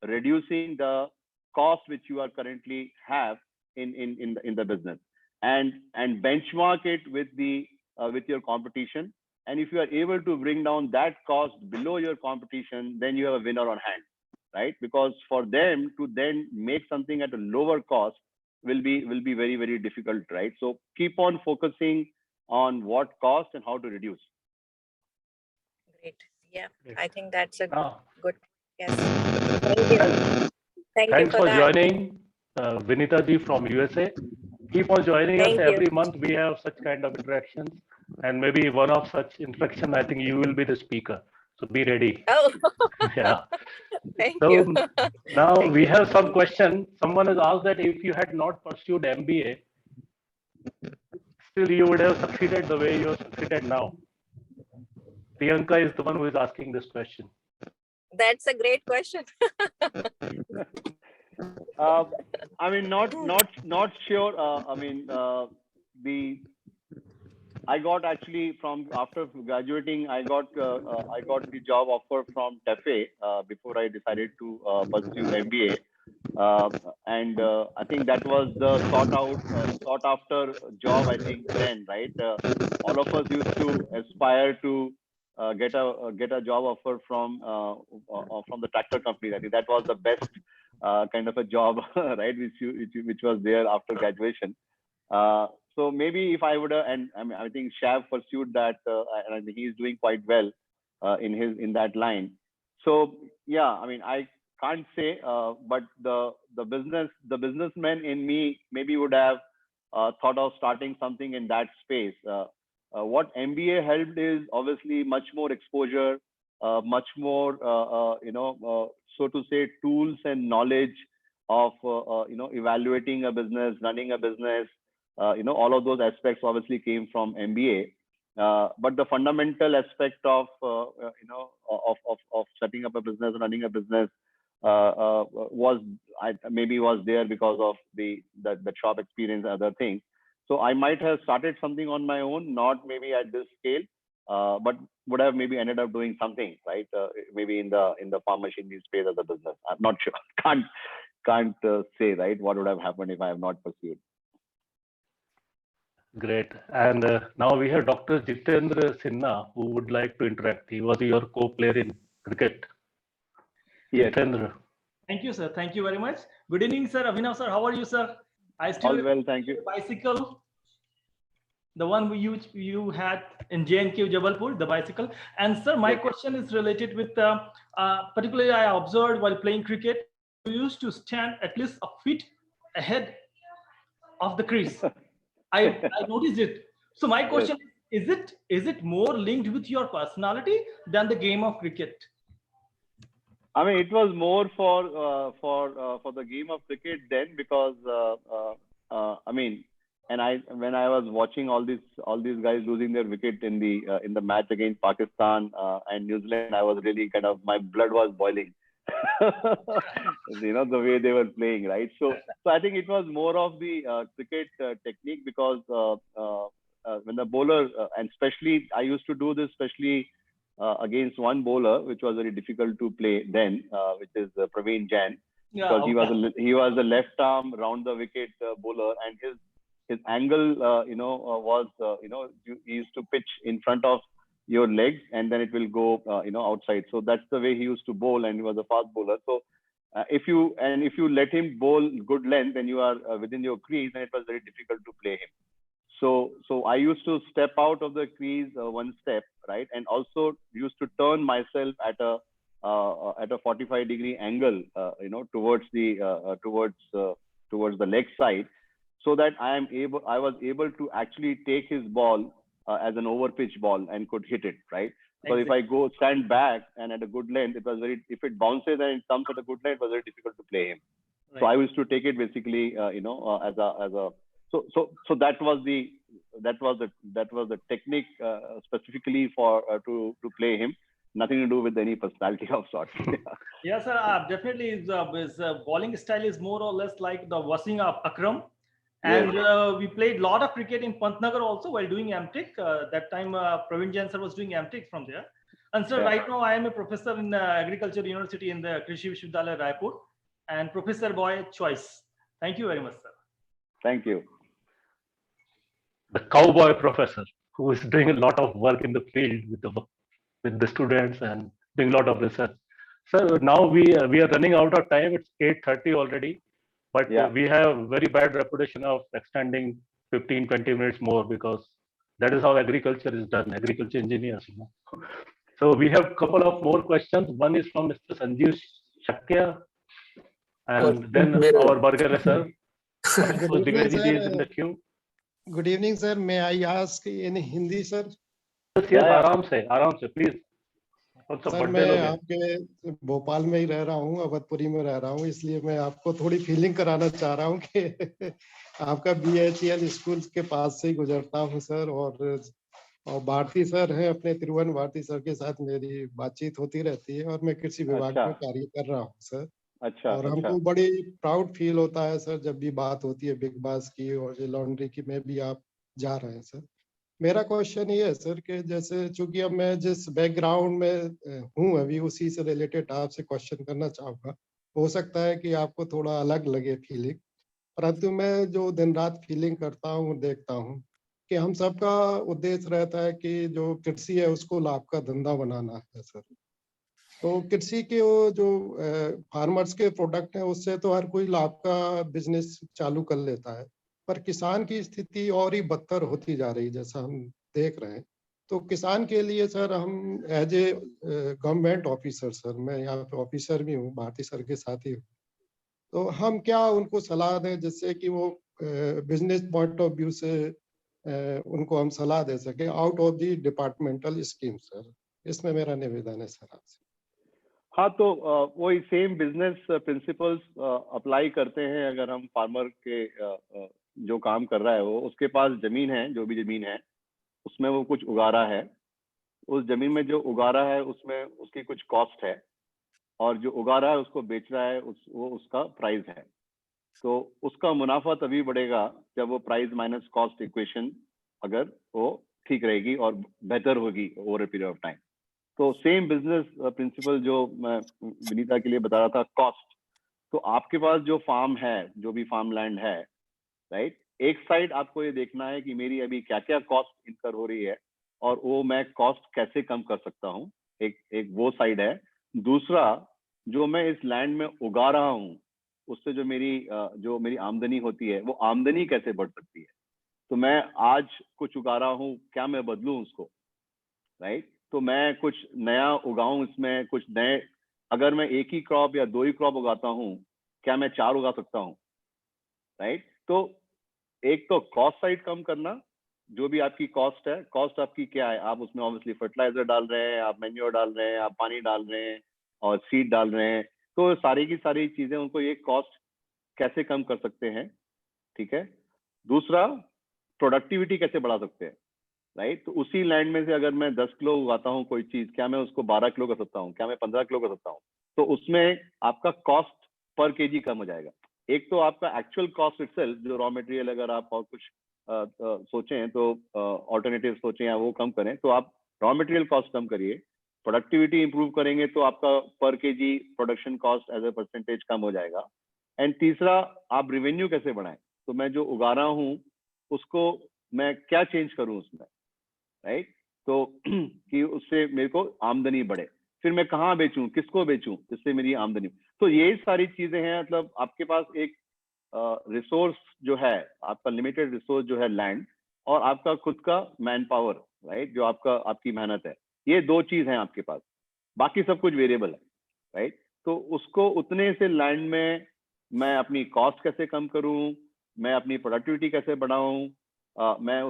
reducing the cost which you are currently have in the business, and benchmark it with your competition. And if you are able to bring down that cost below your competition, then you have a winner on hand, right? Because for them to then make something at a lower cost will be very, very difficult, right? So keep on focusing on what cost and how to reduce. Great. Yeah, Great. I think that's a Now, good. Yes. Thank you. Thank you thanks for for that. joining, Vinita ji from USA. Keep on joining us Thank you. every month. We have such kind of interactions, and maybe one of such interaction, I think you will be the speaker. So be ready. Oh, Yeah. thank So you. now Thank we you. have some question. Someone has asked that if you had not pursued MBA, still you would have succeeded the way you have succeeded now. Priyanka is the one who is asking this question. That's a great question. I mean, not sure. I got actually from after graduating, I got the job offer from TEFE before I decided to pursue MBA. And I think that was the sought after job, I think then, right? All of us used to aspire to get a job offer from the tractor company. I think that was the best kind of a job, right? Which was there after graduation. So maybe if I would have, and I think Shav pursued that, and I think he's doing quite well in that line. So yeah, I mean, I can't say, but the businessman in me maybe would have thought of starting something in that space. What MBA helped is obviously much more exposure, much more so to say, tools and knowledge of evaluating a business, running a business. All of those aspects obviously came from MBA. But the fundamental aspect of setting up a business, running a business, was there because of the shop experience and other things. So I might have started something on my own, not maybe at this scale, but would have maybe ended up doing something, right? Maybe in the farm machinery space as a business. I'm not sure. Can't say, right, what would have happened if I have not pursued. Great. And now we have Dr. Jitendra Sinha, who would like to interact. He was your co-player in cricket. Yes. Jitendra. Thank you, sir. Thank you very much. Good evening, sir. Abhinav, sir. How are you, sir? I still All well, thank you. Bicycle, the one you had in JNK Jabalpur, the bicycle. And sir, my question is related with, particularly I observed while playing cricket, you used to stand at least a feet ahead of the crease. I noticed it. So my question is it more linked with your personality than the game of cricket? I mean, it was more for the game of cricket then, because I mean, and when I was watching all these guys losing their wicket in the match against Pakistan and New Zealand, I was really my blood was boiling. The way they were playing, right? So I think it was more of the cricket technique, because when the bowler, and especially I used to do this especially against one bowler, which was very difficult to play then, which is Praveen Jain, because he was a left arm round the wicket bowler, and his angle was he used to pitch in front of your legs, and then it will go outside. So that's the way he used to bowl, and he was a fast bowler. So if you let him bowl good length, then you are within your crease, and it was very difficult to play him. So I used to step out of the crease one step, right, and also used to turn myself at a 45-degree angle, towards the leg side, so that I was able to actually take his ball as an overpitch ball and could hit it, right? Because if I go stand back and at a good length, it was very, if it bounces and it comes at a good length, it was very difficult to play him. Right. So I used to take it basically, as a, so that was the technique specifically for to play him. Nothing to do with any personality of sorts. Yes, sir. Definitely, his bowling style is more or less like the Wasim Akram. And we played a lot of cricket in Pantnagar also while doing MTech. That time, Praveen Jain sir was doing MTech from there. And sir, right now I am a professor in Agriculture University in the Krishi Vishwavidyalaya, Raipur, and professor by choice. Thank you very much, sir. Thank you. The cowboy professor who is doing a lot of work in the field with the students and doing a lot of research. So now we are running out of time. It's 8:30 already, but we have very bad reputation of extending 15-20 minutes more, because that is how agriculture is done, agriculture engineers. So we have a couple of more questions. One is from Mr. Sanjeev Shakya, and then our burger sir. So Digvijay is in the queue. Good evening, sir. May I ask in Hindi, sir? Yes, आराम से, please. Sir मैं आपके भोपाल में ही रह रहा हूँ, अवधपुरी में रह रहा हूँ, इसलिए मैं आपको थोड़ी फीलिंग कराना चाह रहा हूँ कि आपका BHEL स्कूल के पास से ही गुजरता हूँ सर, और भारती सर हैं अपने त्रिभुवन भारती सर के साथ मेरी बातचीत होती रहती है, और मैं कृषि विभाग में कार्य कर रहा हूँ सर। और हमको बड़ी प्राउड फील होता है सर जब भी बात होती है बिग बास की और लॉन्ड्री की में भी आप जा रहे हैं सर। मेरा क्वेश्चन ये है सर कि जैसे चूंकि अब मैं जिस बैकग्राउंड में हूँ अभी उसी से रिलेटेड आपसे क्वेश्चन करना चाहूँगा। हो सकता है कि आपको थोड़ा अलग लगे फीलिंग, परंतु मैं जो दिन रात फीलिंग करता हूँ देखता हूँ कि हम सबका उद्देश्य रहता है कि जो कृषि है उसको लाभ का धंधा बनाना है सर। तो कृषि के वो जो फार्मर्स के प्रोडक्ट हैं उससे तो हर कोई लाभ का बिजनेस चालू कर लेता है, पर किसान की स्थिति और ही बदतर होती जा रही जैसा हम देख रहे हैं। तो किसान के लिए सर हम as a government officer sir, मैं यहाँ पे ऑफिसर भी हूँ, भारती सर के साथ ही हूँ, तो हम क्या उनको सलाह दें जिससे कि वो बिजनेस पॉइंट ऑफ व्यू से उनको हम सलाह दे सके out of the departmental scheme sir. इसमें मेरा निवेदन है सर आपसे। हाँ, तो वही सेम बिजनेस प्रिंसिपल्स अप्लाई करते हैं। अगर हम फार्मर के जो काम कर रहा है वो उसके पास जमीन है, जो भी जमीन है उसमें वो कुछ उगा रहा है, उस जमीन में जो उगा रहा है उसमें उसकी कुछ कॉस्ट है, और जो उगा रहा है उसको बेच रहा है वो उसका प्राइस है। तो उसका मुनाफा तभी बढ़ेगा जब वो प्राइस माइनस कॉस्ट इक्वेशन अगर वो ठीक रहेगी और बेहतर होगी over a period of time. तो सेम बिजनेस प्रिंसिपल जो मैं विनीता के लिए बता रहा था, कॉस्ट। तो आपके पास जो फार्म है, जो भी फार्म लैंड है, राइट, एक साइड आपको ये देखना है कि मेरी अभी क्या क्या कॉस्ट इनकर हो रही है और वो मैं कॉस्ट कैसे कम कर सकता हूँ, एक वो साइड है। दूसरा, जो मैं इस लैंड में उगा रहा हूँ उससे जो मेरी आमदनी होती है वो आमदनी कैसे बढ़ सकती है। तो मैं आज कुछ उगा रहा हूँ, क्या मैं बदलूं उसको, राइट। तो मैं कुछ नया उगाऊं, इसमें कुछ नए, अगर मैं एक ही क्रॉप या 2 ही क्रॉप उगाता हूँ, क्या मैं 4 उगा सकता हूँ, राइट। तो एक तो कॉस्ट साइड कम करना, जो भी आपकी कॉस्ट है, कॉस्ट आपकी क्या है, आप उसमें ऑब्वियसली फर्टिलाइजर डाल रहे हैं, आप मैन्योर डाल रहे हैं, आप पानी डाल रहे हैं और सीड डाल रहे हैं, तो सारी की सारी चीजें उनको ये कॉस्ट कैसे कम कर सकते हैं, ठीक है। दूसरा, प्रोडक्टिविटी कैसे बढ़ा सकते हैं, राइट। तो उसी लैंड में से अगर मैं 10 किलो उगाता हूँ कोई चीज, क्या मैं उसको 12 किलो कर सकता हूँ, क्या मैं 15 किलो कर सकता हूँ। तो उसमें आपका कॉस्ट पर केजी कम हो जाएगा। एक तो आपका एक्चुअल कॉस्ट इटसेल्फ, जो रॉ मटेरियल अगर आप और कुछ सोचें तो ऑल्टरनेटिव सोचें या वो कम करें, तो आप रॉ मटेरियल कॉस्ट कम करिए, प्रोडक्टिविटी इंप्रूव करेंगे तो आपका per KG production cost as a percentage कम हो जाएगा। एंड तीसरा, आप रेवेन्यू कैसे बढ़ाएं। तो मैं जो उगा रहा हूँ उसको मैं क्या चेंज करूं उसमें, राइट। तो कि उससे मेरे को आमदनी बढ़े, फिर मैं कहाँ बेचूं, किसको बेचूं जिससे मेरी आमदनी। तो ये सारी चीजें हैं। मतलब आपके पास एक रिसोर्स जो है, आपका लिमिटेड रिसोर्स जो है लैंड, और आपका खुद का मैन पावर, राइट, जो आपकी मेहनत है, ये 2 चीज हैं आपके पास, बाकी सब कुछ वेरिएबल है, राइट। तो उसको उतने से लैंड में मैं अपनी कॉस्ट कैसे कम करूं, मैं अपनी प्रोडक्टिविटी कैसे बढ़ाऊं, मैं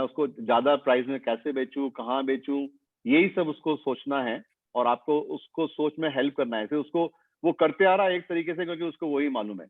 उसको ज्यादा प्राइस में कैसे बेचूं, कहाँ बेचूं, यही सब उसको सोचना है और आपको उसको सोच में हेल्प करना है। फिर उसको वो करते आ रहा है एक तरीके से क्योंकि उसको वही मालूम है,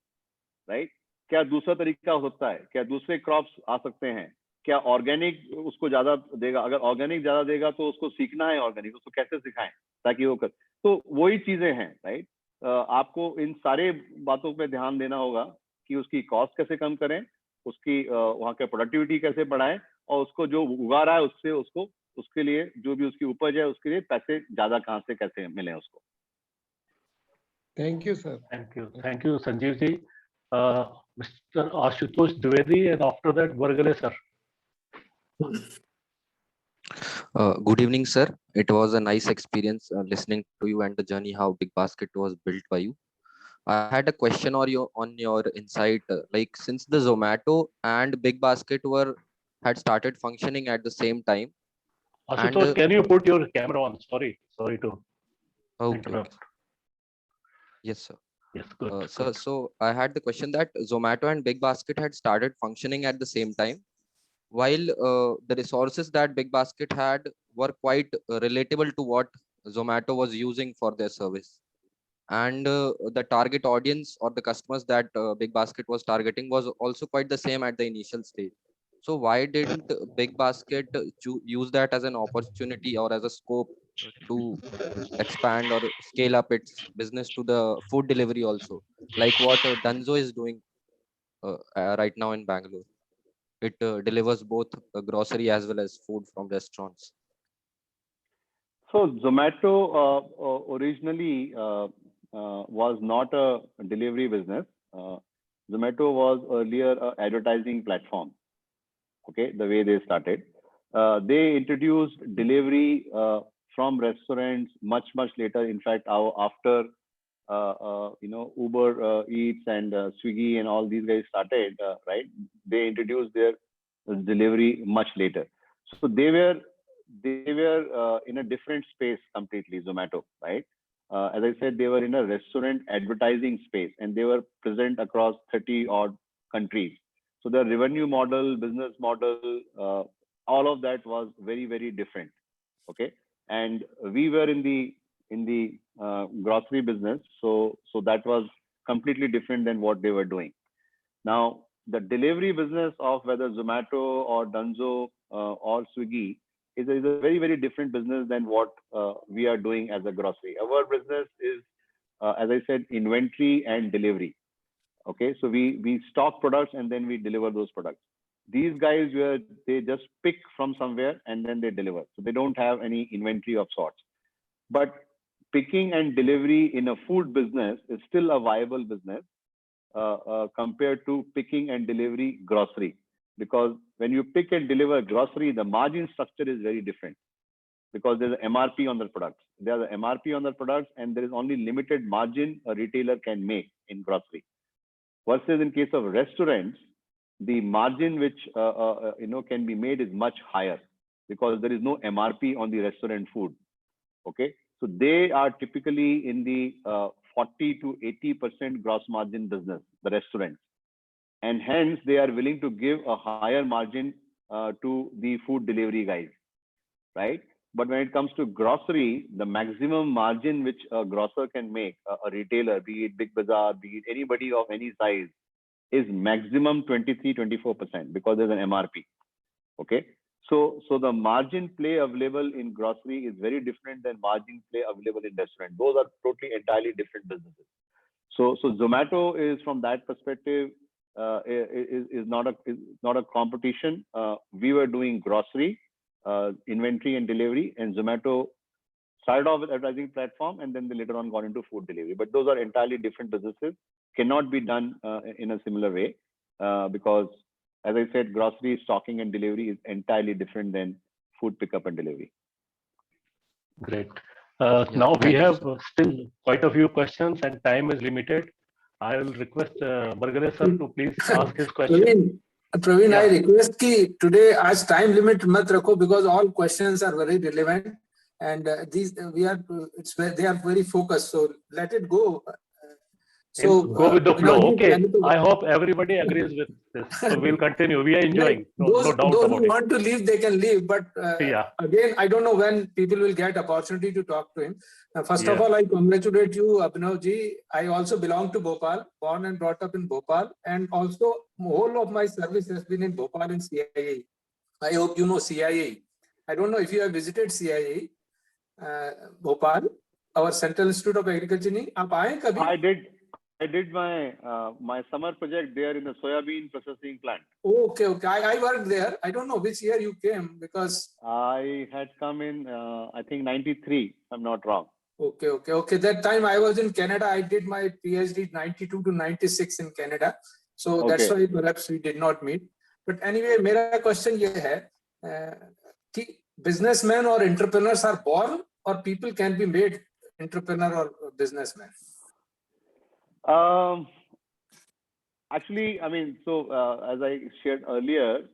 राइट? क्या दूसरा तरीका हो सकता है? क्या दूसरे क्रॉप्स आ सकते हैं? क्या ऑर्गेनिक उसको ज्यादा देगा? अगर ऑर्गेनिक ज्यादा देगा तो उसको सीखना है ऑर्गेनिक, उसको कैसे सिखाएं ताकि वो कर। तो वही चीजें हैं, राइट? आपको इन सारे बातों पे ध्यान देना होगा कि उसकी कॉस्ट कैसे कम करें, उसकी वहाँ के प्रोडक्टिविटी कैसे बढ़ाएं, और उसको जो उगा रहा है उससे उसको उसके लिए जो भी उसकी उपज है उसके लिए पैसे ज्यादा कहाँ से कैसे मिले उसको। Thank you sir. Thank you, Sanjeev ji. Mr. Ashutosh Dwivedi, and after that, Vargale sir. Good evening, sir. It was a nice experience listening to you and the journey how BigBasket was built by you. I had a question on your insight. Like since the Zomato and BigBasket had started functioning at the same time. Ashutosh, can you put your camera on? Sorry to interrupt. Okay. Yes, sir. Yes, good. So I had the question that Zomato and BigBasket had started functioning at the same time, while the resources that BigBasket had were quite relatable to what Zomato was using for their service. And the target audience or the customers that BigBasket was targeting was also quite the same at the initial stage. So why didn't BigBasket use that as an opportunity or as a scope to expand or scale up its business to the food delivery also, like what Dunzo is doing right now in Bangalore? It delivers both grocery as well as food from restaurants. So Zomato originally was not a delivery business. Zomato was earlier an advertising platform. Okay, the way they started, they introduced delivery from restaurants much later. In fact, after Uber Eats and Swiggy and all these guys started, right? They introduced their delivery much later. So they were in a different space completely, Zomato, right? As I said, they were in a restaurant advertising space and they were present across 30 odd countries. So the revenue model, business model, all of that was very different. Okay, and we were in the grocery business, so that was completely different than what they were doing. Now the delivery business of whether Zomato or Dunzo or Swiggy is a very different business than what we are doing as a grocery. Our business is, as I said, inventory and delivery. Okay, so we stock products and then we deliver those products. These guys, they just pick from somewhere and then they deliver. So they don't have any inventory of sorts. But picking and delivery in a food business is still a viable business compared to picking and delivery grocery. Because when you pick and deliver grocery, the margin structure is very different because there's an MRP on the products. There's an MRP on the products and there is only limited margin a retailer can make in grocery. Versus in case of restaurants, the margin which can be made is much higher because there is no MRP on the restaurant food. Okay, so they are typically in the 40 to 80% gross margin business, the restaurants, and hence they are willing to give a higher margin to the food delivery guys, right? But when it comes to grocery, the maximum margin which a grocer can make, a retailer, be it Big Bazaar, be it anybody of any size, is maximum 23-24% because there's an MRP. Okay, so the margin play available in grocery is very different than margin play available in restaurant. Those are totally entirely different businesses. So Zomato is, from that perspective, is not a competition. We were doing grocery, inventory and delivery, and Zomato started off with advertising platform and then they later on got into food delivery. But those are entirely different businesses, cannot be done in a similar way because, as I said, grocery stocking and delivery is entirely different than food pickup and delivery. Great. Now we have still quite a few questions and time is limited. I will request Vargale sir to please ask his question. Praveen, Yeah. I request ki today as time limit mat rakho because all questions are very relevant and they are very focused. So let it go. So go with the flow. Abhinay, Okay, I hope everybody agrees with this. So we'll continue. We are enjoying. No doubt those about who it. want to leave, they can leave. But Yeah. again, I don't know when people will get opportunity to talk to him. First of Yeah. all, I congratulate you, Abhinav ji. I also belong to Bhopal, born and brought up in Bhopal, and also whole of my service has been in Bhopal in CIAE. I hope you know CIAE. I don't know if you have visited CIAE, Bhopal, our Central Institute of Agriculture. आप आए कभी? I did my summer project there in the soybean processing plant. Okay. I worked there. I don't know which year you came because I had come in, I think 93, if I'm not wrong. Okay. That time I was in Canada. I did my PhD 92 to 96 in Canada. So that's why perhaps we did not meet. But anyway, my question is that businessmen or entrepreneurs are born or people can be made entrepreneur or businessman? Actually, I mean, so as I shared earlier,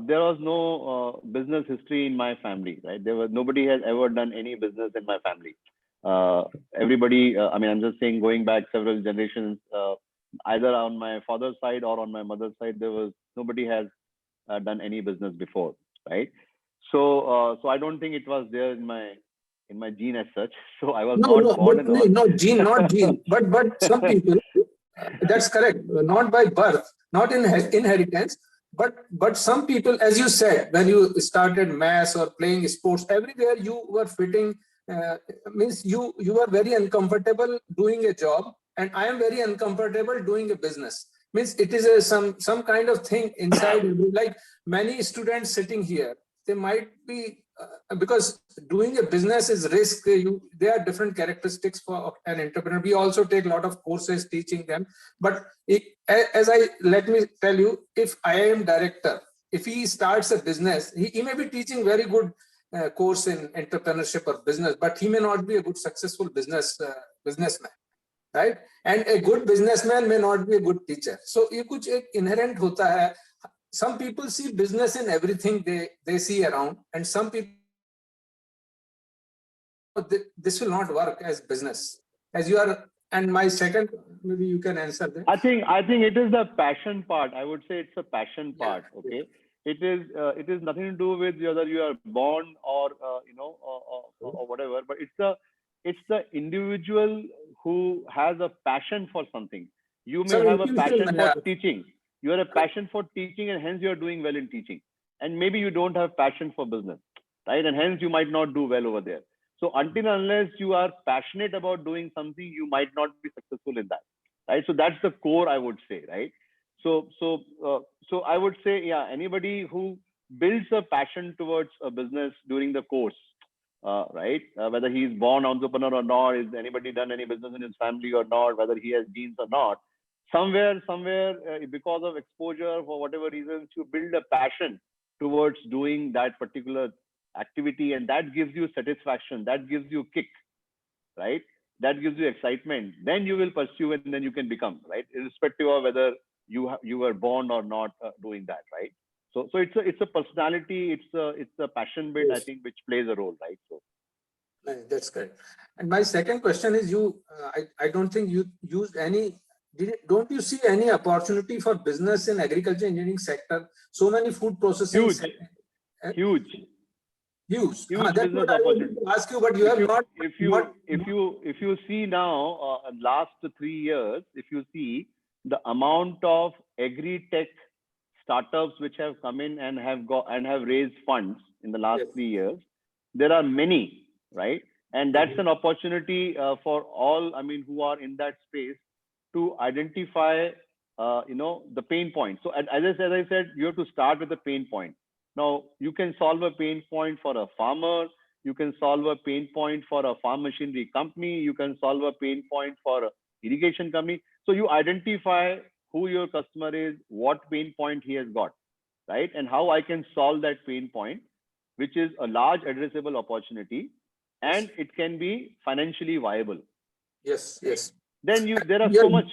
there was no business history in my family, right? Nobody has ever done any business in my family. Everybody, I mean, I'm just saying, going back several generations, either on my father's side or on my mother's side, nobody has done any business before, right? So I don't think it was there in my gene as such. So I was not born and all. Not gene. But some people, that's correct. Not by birth, not in inheritance. But some people, as you said, when you started maths or playing sports, everywhere you were fitting. Means you were very uncomfortable doing a job, and I am very uncomfortable doing a business. Means it is some kind of thing inside you. Like many students sitting here, they might be because doing a business is risk. There are different characteristics for an entrepreneur. We also take a lot of courses teaching them. But let me tell you, if IIM director, if he starts a business, he may be teaching very good course in entrepreneurship or business, but he may not be a good successful businessman, right? And a good businessman may not be a good teacher. So ये कुछ एक inherent होता है. Some people see business in everything they see around, and some people, this will not work as business. As you are, and my second, maybe you can answer that. I think it is the passion part. I would say it's a passion part. Okay. It is nothing to do with whether you are born or or whatever, but it's the individual who has a passion for something. You may have a passion for teaching. You have a passion for teaching, and hence you are doing well in teaching. And maybe you don't have passion for business, right? And hence you might not do well over there. So until unless you are passionate about doing something, you might not be successful in that, right? So that's the core, I would say, right? So I would say, yeah, anybody who builds a passion towards a business during the course, right? Whether he is born entrepreneur or not, is anybody done any business in his family or not, whether he has genes or not, somewhere, because of exposure, for whatever reasons, you build a passion towards doing that particular activity, and that gives you satisfaction, that gives you kick, right? That gives you excitement. Then you will pursue, and then you can become, right? Irrespective of whether you were born or not doing that, right? So it's a personality, it's a passion bit, yes, I think, which plays a role, right? So that's correct. And my second question is, I don't think you used any. Don't you see any opportunity for business in agriculture engineering sector? So many food processing. Huge. That's what I wanted to ask you, but you have not. If you see now, last 3 years, if you see the amount of agri-tech startups which have come in and have raised funds in the last 3 years, there are many, right? And that's an opportunity for all, I mean, who are in that space, to identify, the pain point. So as I said, you have to start with the pain point. Now, you can solve a pain point for a farmer. You can solve a pain point for a farm machinery company. You can solve a pain point for an irrigation company. So you identify who your customer is, what pain point he has got, right? And how I can solve that pain point, which is a large addressable opportunity, and it can be financially viable. Yes. Then there are so much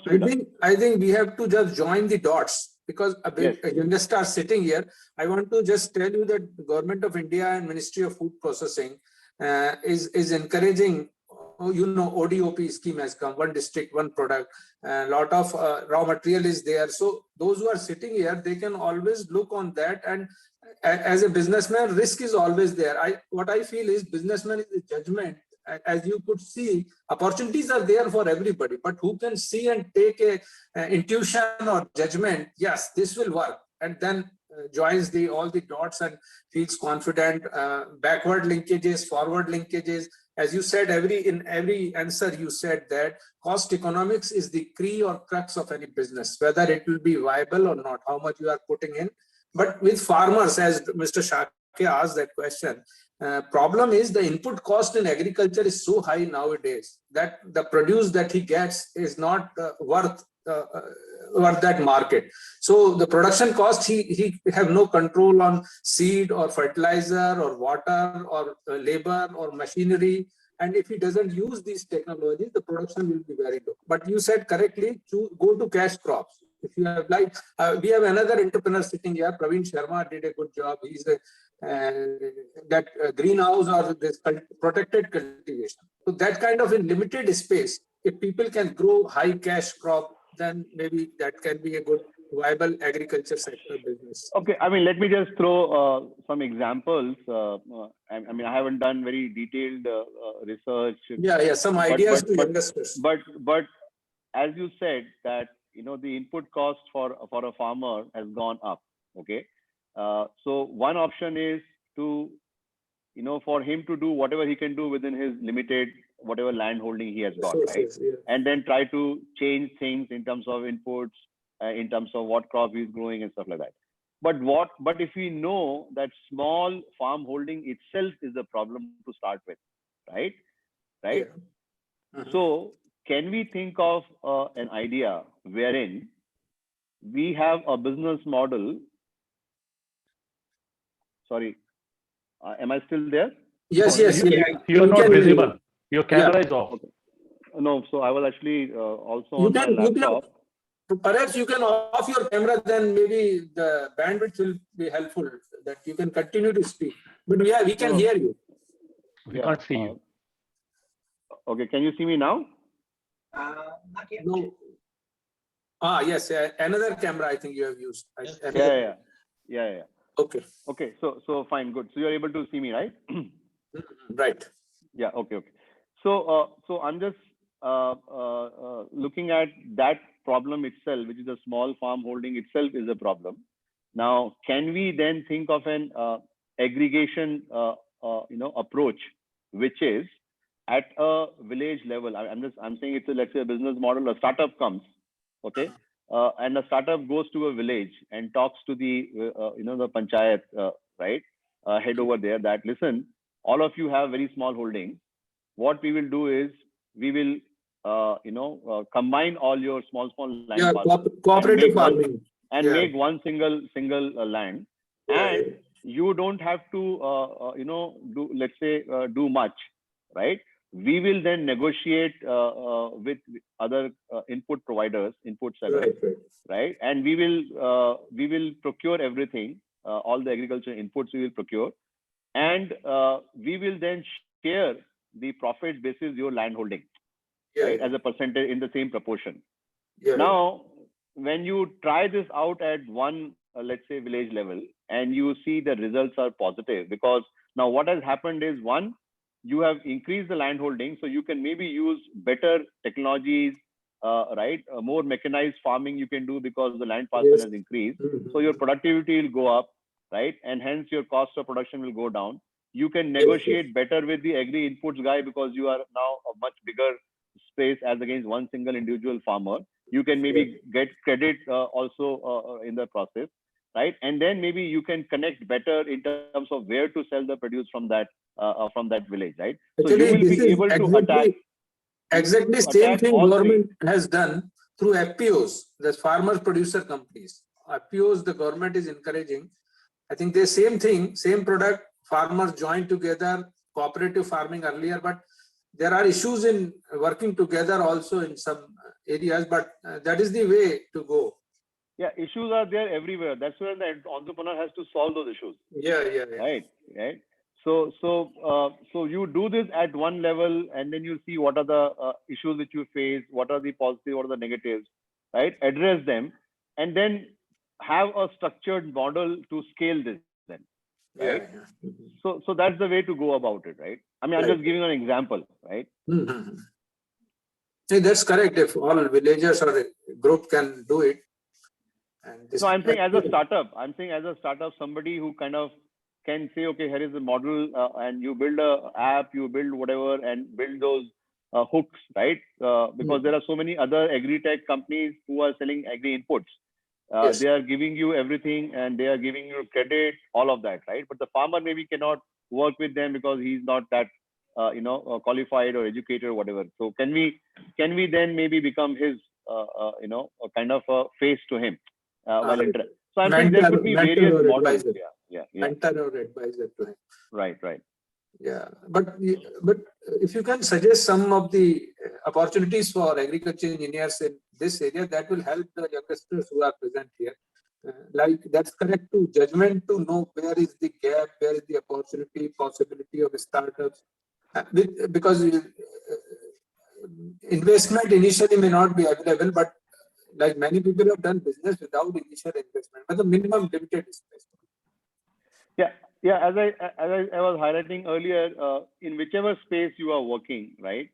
to be done. I think we have to just join the dots, because a youngster sitting here. I want to just tell you that the Government of India and Ministry of Food Processing is encouraging ODOP scheme has come, one district, one product, a lot of raw material is there. So those who are sitting here, they can always look on that. And as a businessman, risk is always there. What I feel is businessman is a judgment. As you could see, opportunities are there for everybody, but who can see and take a intuition or judgment, yes, this will work, and then joins all the dots and feels confident. Backward linkages, forward linkages. As you said, in every answer you said that cost economics is the key or crux of any business, whether it will be viable or not, how much you are putting in. But with farmers, as Mr. Shakya asked that question, problem is the input cost in agriculture is so high nowadays that the produce that he gets is not worth that market. So the production cost, he have no control on seed or fertilizer or water or labor or machinery. And if he doesn't use these technologies, the production will be very low. But you said correctly, to go to cash crops. If you have we have another entrepreneur sitting here, Praveen Sharma did a good job. He's that greenhouse or this protected cultivation. So that kind of in limited space, if people can grow high cash crop, then maybe that can be a good viable agriculture sector business. Okay, I mean, let me just throw some examples. I mean, I haven't done very detailed research. Yeah, some ideas to investors. But as you said that, the input cost for a farmer has gone up. Okay, so one option is to, for him to do whatever he can do within his limited whatever land holding he has got, right? Yeah. And then try to change things in terms of inputs, in terms of what crop he's growing and stuff like that. But if we know that small farm holding itself is a problem to start with, right? Yeah. So can we think of an idea wherein we have a business model? Sorry, am I still there? Yes. You are not visible. Your camera is off. Okay. No, so I was actually also on my laptop. Perhaps you can off your camera, then maybe the bandwidth will be helpful, that you can continue to speak. But yeah, we can hear you. We can't see you. Okay, can you see me now? Not yet. No. Yes, another camera I think you have used. Yeah. Okay, so fine, good. So you're able to see me, right? Right. Yeah, okay. So I'm just looking at that problem itself, which is a small farm holding itself is a problem. Now, can we then think of an aggregation, approach, which is at a village level? I'm saying it's let's say a business model. A startup comes, okay, and a startup goes to a village and talks to the the panchayat, right, head over there. That listen, all of you have very small holdings. What we will do is we will combine all your small land cooperative farming and make one single land, and you don't have to do, let's say, do much, right? We will then negotiate with other input providers, input sellers, right? And we will procure everything, all the agricultural inputs we will procure, and we will then share the profits basis your land holding, right, as a percentage in the same proportion. Now, when you try this out at one, let's say, village level, and you see the results are positive, because now what has happened is, one, you have increased the land holding, so you can maybe use better technologies, right? More mechanized farming you can do because the land parcel has increased. So your productivity will go up, right? And hence your cost of production will go down. You can negotiate better with the agri inputs guy because you are now a much bigger space as against one single individual farmer. You can maybe get credit also in the process, right? And then maybe you can connect better in terms of where to sell the produce from that village, right? So you will be able to attack. Exactly same thing government has done through FPOs, the farmer producer companies. FPOs the government is encouraging. I think the same thing, same product, farmers join together, cooperative farming earlier, but there are issues in working together also in some areas, but that is the way to go. Yeah, issues are there everywhere. That's where the entrepreneur has to solve those issues. Yeah. Right. So you do this at one level, and then you see what are the issues which you face, what are the positives, what are the negatives, right? Address them, and then have a structured model to scale this then, right? Yeah. So that's the way to go about it, right? I mean, I'm Right. just giving an example, right? See, that's correct. If all villagers or a group can do it, and this. No, I'm saying as a startup, somebody who kind of can say, okay, here is the model, and you build a app, you build whatever, and build those hooks, right? Because there are so many other agri-tech companies who are selling agri inputs. Yes. They are giving you everything, and they are giving you credit, all of that, right? But the farmer maybe cannot work with them because he's not that, qualified or educated or whatever. So can we then maybe become his, a kind of a face to him? While so I'm saying there could be various models. Yeah. Mentor or advisor to him. Right. Yeah, but if you can suggest some of the opportunities for agriculture engineers in this area, that will help the youngsters who are present here. Like that's correct to judgment to know where is the gap, where is the opportunity, possibility of startups. Because investment initially may not be available, but like many people have done business without initial investment, but the minimum limited investment. Yeah. As I was highlighting earlier, in whichever space you are working, right,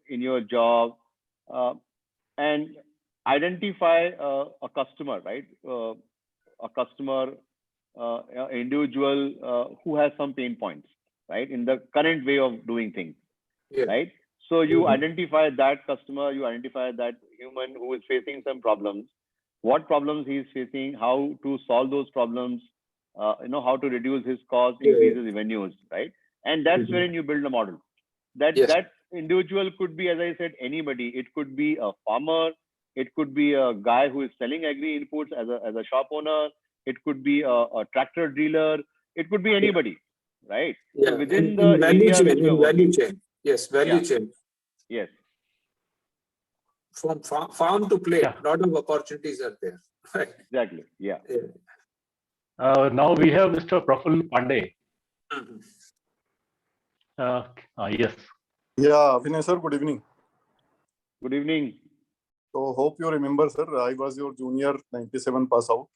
in your job, and identify a customer, right, a customer, individual who has some pain points, right, in the current way of doing things, right? So you identify that customer, you identify that human who is facing some problems, what problems he is facing, how to solve those problems, how to reduce his cost, increase his revenues, right? And that's wherein you build a model. That individual could be, as I said, anybody. It could be a farmer, it could be a guy who is selling agri inputs as a shop owner, it could be a tractor dealer, it could be anybody, right? Yeah. So within in the value area chain, which we are in value working. chain. Yes, value chain. Yes. From farm to plate, a lot of opportunities are there. Right. Exactly. Yeah. Now we have Mr. Praful Pandey. Yes. Yeah, Abhinay sir, good evening. Good evening. So hope you remember, sir, I was your junior 97 pass out.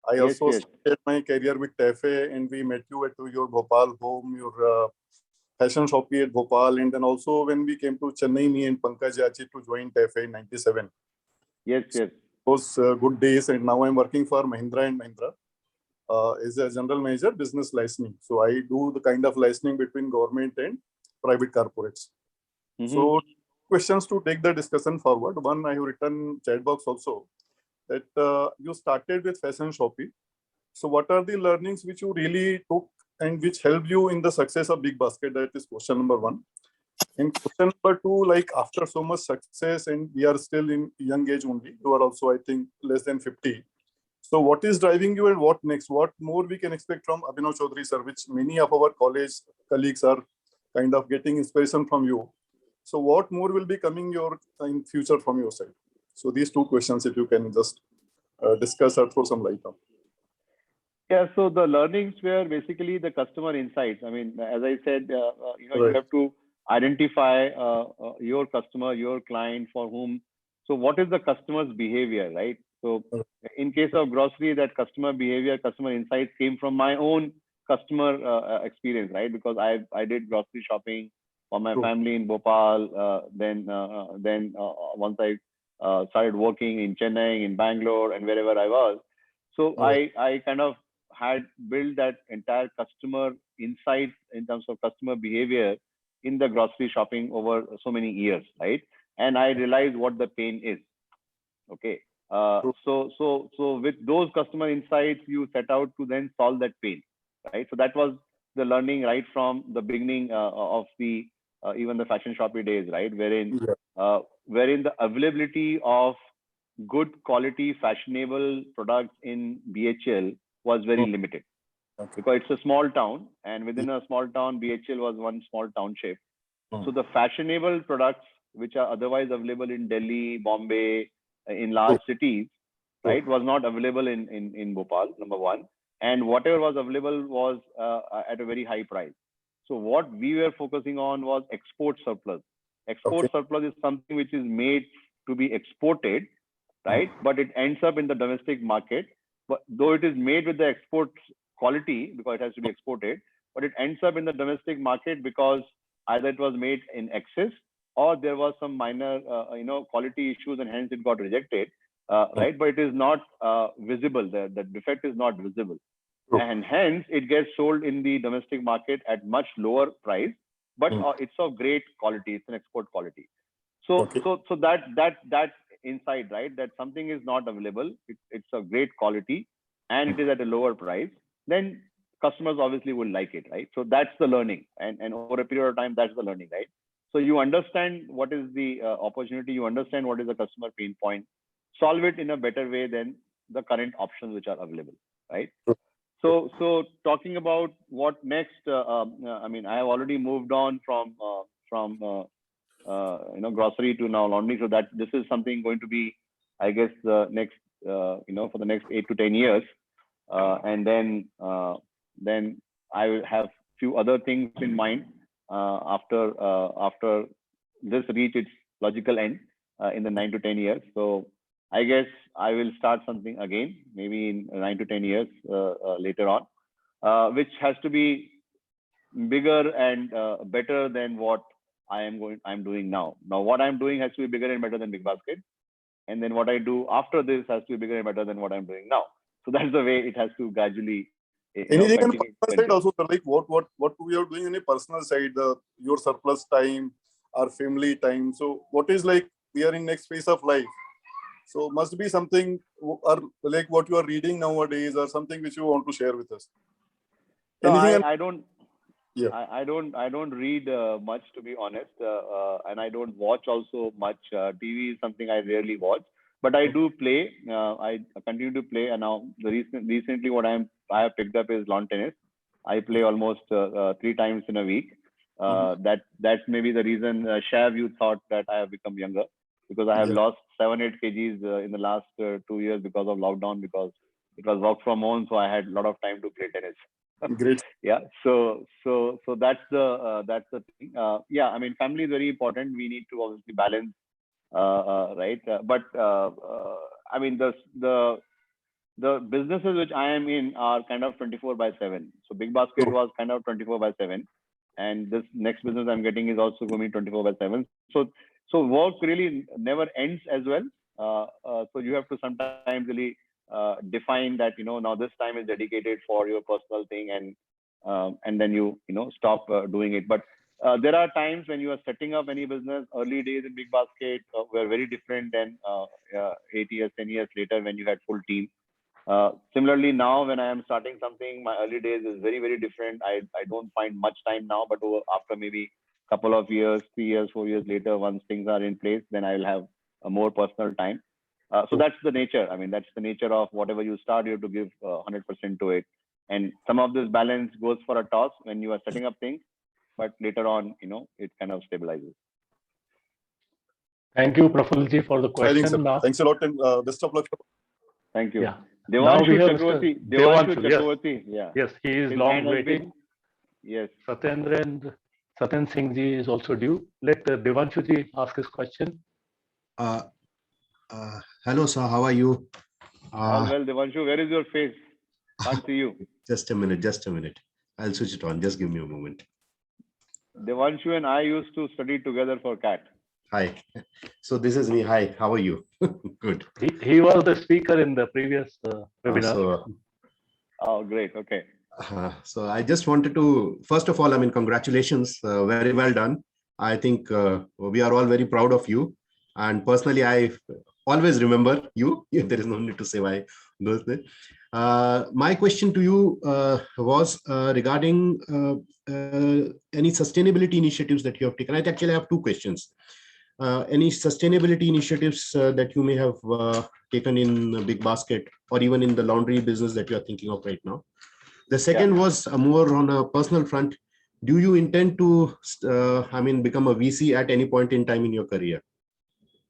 I also started my career with TAFE, and we met you at your Bhopal home, your fashion shop at Bhopal, and then also when we came to Chennai, me and Pankaj Yachi to join TAFE in 97. Yes. Those good days, and now I'm working for Mahindra and Mahindra as a general manager, business licensing. So I do the kind of licensing between government and private corporates. So questions to take the discussion forward. One, I have written chat box also that you started with fashion shopping. So what are the learnings which you really took and which helped you in the success of BigBasket? That is question number one. And question number two, like after so much success and we are still in young age only, you are also, I think, less than 50. So what is driving you and what next? What more we can expect from Abhinay Choudhary, sir, which many of our college colleagues are kind of getting inspiration from you. So what more will be coming in future from your side? So these two questions, if you can just discuss or throw some light on. Yeah, so the learnings were basically the customer insights. I mean, as I said, you have to identify your customer, your client for whom. So what is the customer's behavior, right? So in case of grocery, that customer behavior, customer insights came from my own customer experience, right? Because I did grocery shopping for my family in Bhopal. Then once I started working in Chennai, in Bangalore, and wherever I was. So I kind of had built that entire customer insights in terms of customer behavior in the grocery shopping over so many years, right? And I realized what the pain is. Okay. So with those customer insights, you set out to then solve that pain, right? So that was the learning right from the beginning of the even the fashion shopping days, right? Wherein the availability of good quality fashionable products in BHL was very limited, because it's a small town, and within a small town, BHL was one small township. So the fashionable products which are otherwise available in Delhi, Bombay, in large cities, right, was not available in Bhopal, number one. and whatever was available was at a very high price. So what we were focusing on was export surplus. Export surplus is something which is made to be exported, right? But it ends up in the domestic market. But though it is made with the export quality because it has to be exported, but it ends up in the domestic market because either it was made in excess or there was some minor, quality issues and hence it got rejected, right? But it is not visible. The defect is not visible. And hence it gets sold in the domestic market at much lower price, but it's of great quality. It's an export quality. So that insight, right? That something is not available. It's of great quality and it is at a lower price. Then customers obviously will like it, right? So that's the learning, and over a period of time, that's the learning, right? So you understand what is the opportunity, you understand what is the customer pain point, solve it in a better way than the current options which are available, right? So talking about what next, I mean, I have already moved on from grocery to now laundry. So that this is something going to be, I guess, the next, for the next 8 to 10 years. And then I will have few other things in mind after this reach its logical end in the 9 to 10 years. So I guess I will start something again, maybe in 9 to 10 years later on, which has to be bigger and better than what I'm doing now. Now, what I'm doing has to be bigger and better than BigBasket, and then what I do after this has to be bigger and better than what I'm doing now. So that's the way it has to gradually. Anything on the personal side also, like what we are doing in a personal side, your surplus time, our family time. So what is like we are in next phase of life. So must be something or like what you are reading nowadays or something which you want to share with us. No, I don't. Yeah. I don't read much, to be honest, and I don't watch also much. TV is something I rarely watch, but I do play. I continue to play, and now recently what I have picked up is lawn tennis. I play almost 3 times in a week. That's maybe the reason, Shav, you thought that I have become younger, because I have lost 7-8 kgs in the last 2 years because of lockdown, because it was work from home, so I had a lot of time to play tennis. Great. Yeah. So that's the thing. Yeah. I mean, family is very important. We need to obviously balance, right? But I mean, the businesses which I am in are kind of 24/7. So BigBasket was kind of 24/7, and this next business I'm getting is also going to be 24/7. So work really never ends as well. So you have to sometimes really define that, now this time is dedicated for your personal thing, and then you stop doing it. But there are times when you are setting up any business. Early days in BigBasket were very different than 8 years, 10 years later when you had full team. Similarly, now when I am starting something, my early days is very, very different. I don't find much time now, but after maybe couple of years, 3 years, 4 years later, once things are in place, then I will have a more personal time. So that's the nature. I mean, that's the nature of whatever you start, you have to give 100% to it. And some of this balance goes for a toss when you are setting up things, but later on, it kind of stabilizes. Thank you, Prafulji, for the question. Thanks a lot, and best of luck. Thank you. Yeah. Devanshu Chakravarti. Yeah. Yes, he is long waiting. Yes. Satyendra Singh ji is also due. Let Devanshu ji ask his question. Hello, sir. How are you? All well, Devanshu. Where is your face? Can't see you. Just a minute. I'll switch it on. Just give me a moment. Devanshu and I used to study together for CAT. Hi. So this is me. Hi. How are you? Good. He was the speaker in the previous webinar. Oh, great. Okay. So I just wanted to, first of all, congratulations. Very well done. I think we are all very proud of you. And personally, I always remember you. There is no need to say why. My question to you was regarding any sustainability initiatives that you have taken. I actually have 2 questions. Any sustainability initiatives that you may have taken in BigBasket or even in the laundry business that you are thinking of right now? The second was more on a personal front. Do you intend to, become a VC at any point in time in your career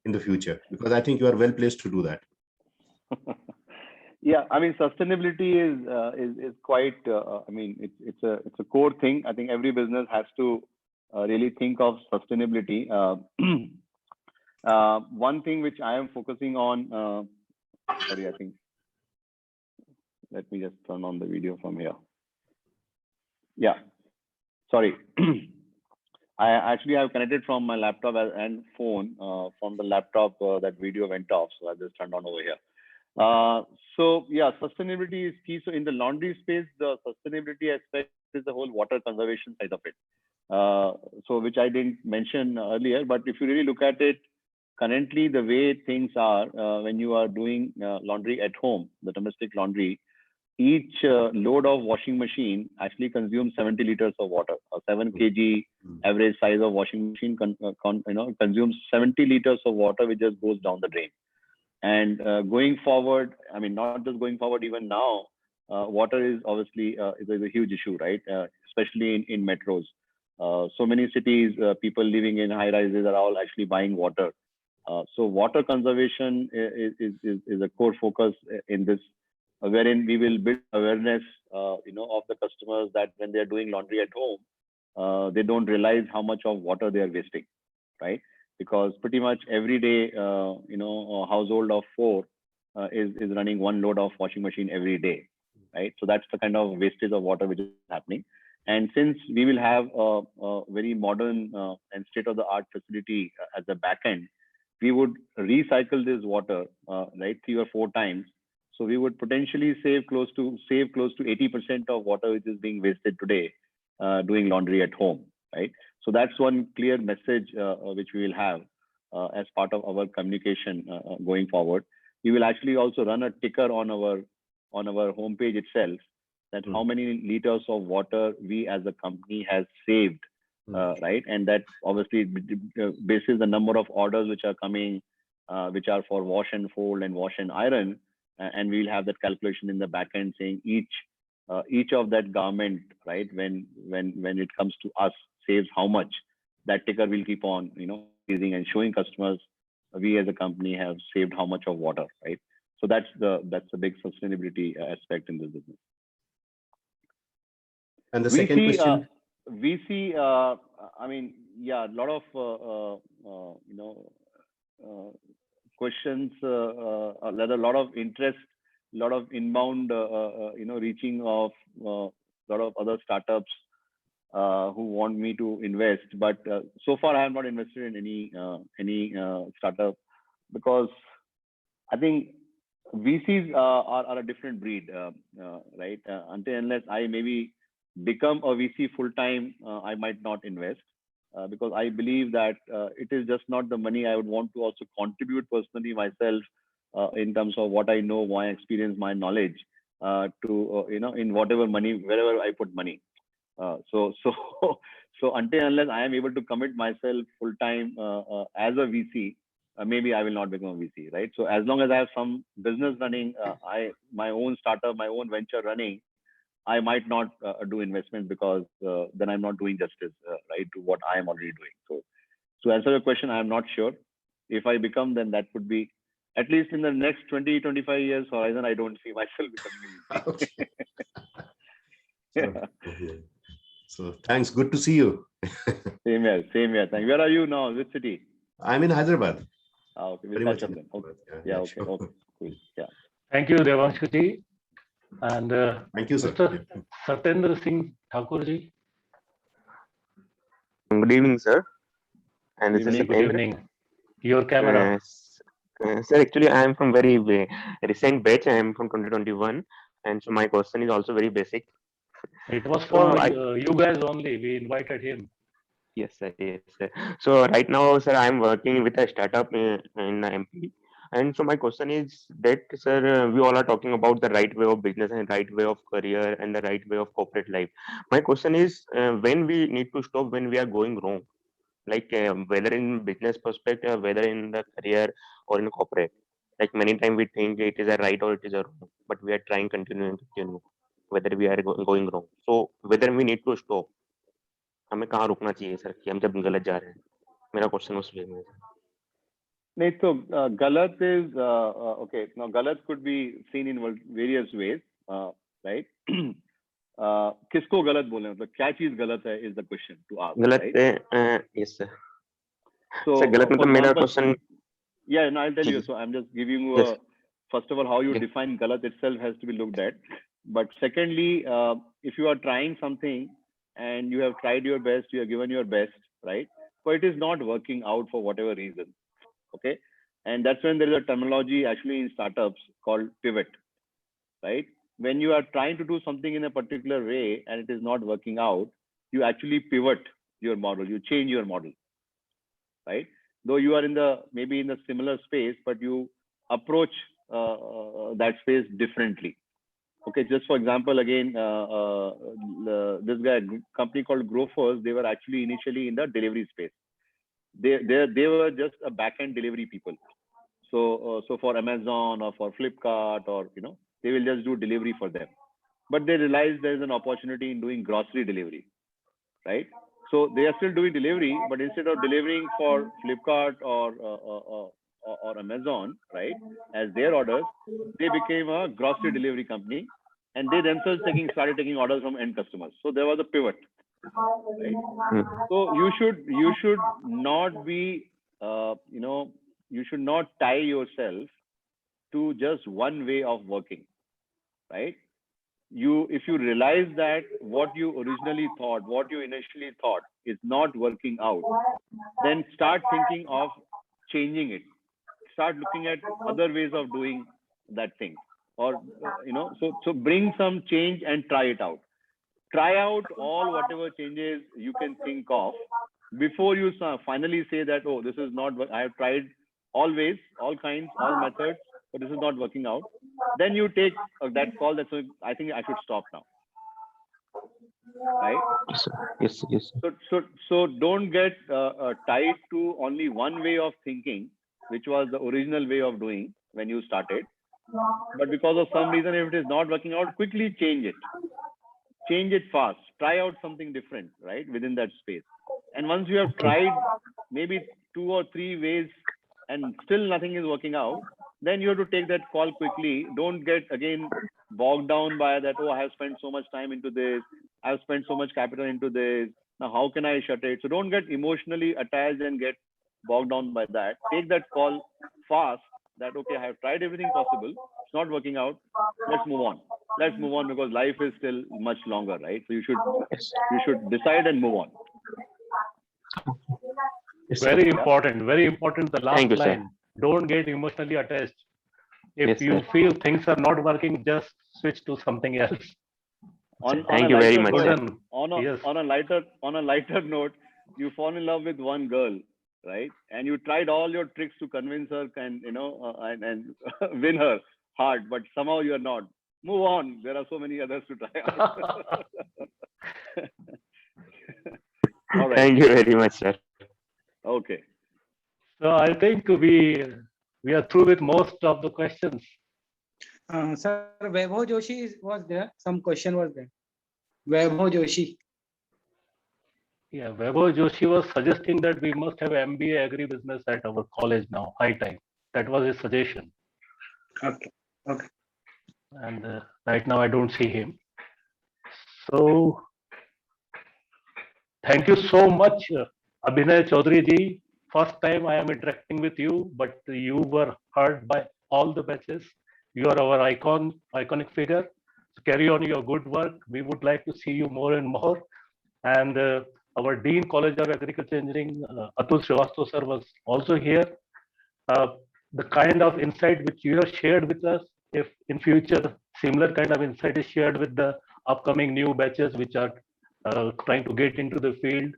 in the future? Because I think you are well placed to do that. Yeah, I mean, sustainability is quite. I mean, it's a core thing. I think every business has to really think of sustainability. One thing which I am focusing on. Sorry, I think. Let me just turn on the video from here. Yeah, sorry. I actually have connected from my laptop and phone. From the laptop, that video went off, so I just turned on over here. So yeah, sustainability is key. So in the laundry space, the sustainability aspect is the whole water conservation side of it. So which I didn't mention earlier, but if you really look at it, currently the way things are, when you are doing laundry at home, the domestic laundry, each load of washing machine actually consumes 70 liters of water. A 7 kg average size of washing machine consumes 70 liters of water, which just goes down the drain. And going forward, I mean, not just going forward, even now, water is obviously is a huge issue, right? Especially in metros. So many cities, people living in high rises are all actually buying water. So water conservation is a core focus in this, wherein we will build awareness, of the customers that when they are doing laundry at home, they don't realize how much of water they are wasting, right? Because pretty much every day, a household of 4 is running 1 load of washing machine every day, right? So that's the kind of wastage of water which is happening. And since we will have a very modern and state-of-the-art facility at the back end, we would recycle this water, right, 3 or 4 times. So we would potentially save close to 80% of water which is being wasted today doing laundry at home, right? So that's one clear message which we will have as part of our communication going forward. We will actually also run a ticker on our homepage itself, that how many liters of water we as a company has saved, right? And that obviously bases the number of orders which are coming, which are for wash and fold and wash and iron, and we'll have that calculation in the back end saying each of that garment, right, when it comes to us, saves how much. That ticker will keep on, increasing and showing customers we as a company have saved how much of water, right? So that's the big sustainability aspect in this business. And the second question, we see, I mean, yeah, a lot of questions, a lot of interest, a lot of inbound, reaching of a lot of other startups who want me to invest, but so far I have not invested in any startup, because I think VCs are a different breed, right? Until unless I maybe become a VC full time, I might not invest, because I believe that it is just not the money. I would want to also contribute personally myself in terms of what I know, my experience, my knowledge, to in whatever money, wherever I put money. So until unless I am able to commit myself full time as a VC, maybe I will not become a VC, right? So as long as I have some business running, my own startup, my own venture running, I might not do investments, because then I'm not doing justice, right, to what I am already doing. So answer your question, I am not sure. If I become, then that would be, at least in the next 20-25 years horizon, I don't see myself becoming a VC. yeah. So thanks. Good to see you. Same here. Thank you. Where are you now? Which city? I'm in Hyderabad. Okay, Very we'll much catch up then. Okay. yeah, Okay. sure. Okay. Cool. Yeah. Thank you, Devanshuji. And thank you, sir. Mr. Satendra Singh Thakurji. Good evening, sir. And Good this is Good evening. Your camera. Sir, actually, I am from very recent batch. I am from 2021, and so my question is also very basic. It was for you guys only. We invited him. Yes, sir. Yes, sir. So right now, sir, I am working with a startup in MP. And so my question is that, sir, we all are talking about the right way of business and right way of career and the right way of corporate life. My question is, when we need to stop when we are going wrong, like whether in business perspective, whether in the career or in corporate. Like many times we think it is a right or it is a wrong, but we are trying continuing to continue whether we are going wrong. So whether we need to stop, हमें कहाँ रुकना चाहिए sir कि हम जब गलत जा रहे हैं, मेरा क्वेश्चन उस वे में है। नहीं तो galat is okay. Now galat could be seen in various ways, right? किसको गलत बोले, मतलब क्या चीज गलत है is the question to ask. गलत right? है, yes sir. So Sir, गलत for मतलब मेरा example, question. yeah, no, I'll tell you. जी So I'm just giving you yes. first of all, how you Okay. define galat itself has to be looked at. But secondly, if you are trying something and you have tried your best, you have given your best, right? But it is not working out for whatever reason. Okay. And that's when there is a terminology actually in startups called pivot, right? When you are trying to do something in a particular way and it is not working out, you actually pivot your model, you change your model, right? Though you are in the maybe in the similar space, but you approach that space differently. Okay, just for example, again, this guy, company called Grofers, they were actually initially in the delivery space. They were just a back-end delivery people. So for Amazon or for Flipkart or they will just do delivery for them. But they realized there is an opportunity in doing grocery delivery, right? So they are still doing delivery, but instead of delivering for Flipkart or Amazon, right, as their orders, they became a grocery delivery company, and they themselves started taking orders from end customers. So there was a pivot, right? So you should not be, you should not tie yourself to just one way of working, right? If you realize that what you originally thought, what you initially thought is not working out, then start thinking of changing it. Start looking at other ways of doing that thing, or so bring some change and try it out. Try out all whatever changes you can think of before you finally say that, oh, this is not what I have tried always, all kinds, all methods, but this is not working out. Then you take that call that, so I think I should stop now, right? Yes, yes. So don't get tied to only one way of thinking, which was the original way of doing when you started. But because of some reason, if it is not working out, quickly change it. Change it fast. Try out something different, right, within that space. And once you have tried maybe 2 or 3 ways and still nothing is working out, then you have to take that call quickly. Don't get again bogged down by that, oh, I have spent so much time into this, I have spent so much capital into this, now how can I shut it? So don't get emotionally attached and get bogged down by that. Take that call fast, that okay, I have tried everything possible, it's not working out, let's move on. Let's move on, because life is still much longer, right? So you should decide and move on. Very important. The last Thank you, line. sir. Don't get emotionally attached. If Yes, you sir. feel things are not working, just switch to something else. Thank you very much, sir. On a lighter note, you fall in love with one girl, right? And you tried all your tricks to convince her and and win her heart, but somehow you are not. Move on. There are so many others to try out. All right. Thank you very much, sir. Okay. So I think we are through with most of the questions. Sir, Vaibhav Joshi was there. Some question was there. Vaibhav Joshi. Yeah, Vaibhav Joshi was suggesting that we must have MBA agribusiness at our college now. High time. That was his suggestion. Okay. Okay. And right now I don't see him. So thank you so much, Abhinay Choudhary ji. First time I am interacting with you, but you were heard by all the batches. You are our iconic figure. So carry on your good work. We would like to see you more and more. And our Dean College of Agriculture Engineering, Atul Srivastava sir, was also here. The kind of insight which you have shared with us, if in future similar kind of insight is shared with the upcoming new batches which are trying to get into the field,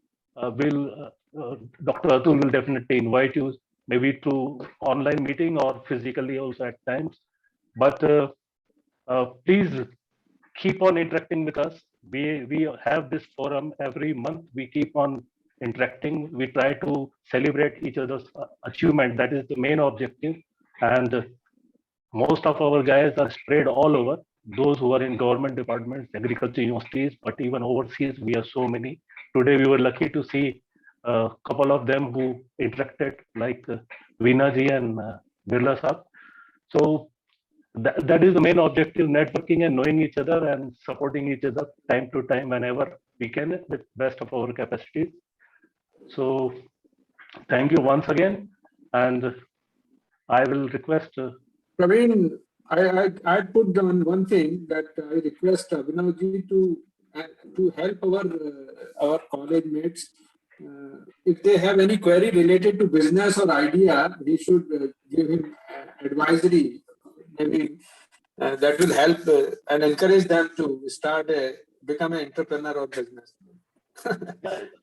Dr. Atul will definitely invite you, maybe through online meeting or physically also at times. But please keep on interacting with us. We have this forum every month. We keep on interacting. We try to celebrate each other's achievement. That is the main objective. And most of our guys are spread all over. Those who are in government departments, agriculture universities, but even overseas, we are so many. Today, we were lucky to see a couple of them who interacted, like Veena ji and Birla Saab. So that is the main objective, networking and knowing each other and supporting each other time to time whenever we can with best of our capacities. So thank you once again, and I will request. Praveen, I put down one thing that I request Abhinay to help our college mates. If they have any query related to business or idea, he should give him advisory. Maybe that will help and encourage them to start become an entrepreneur or business.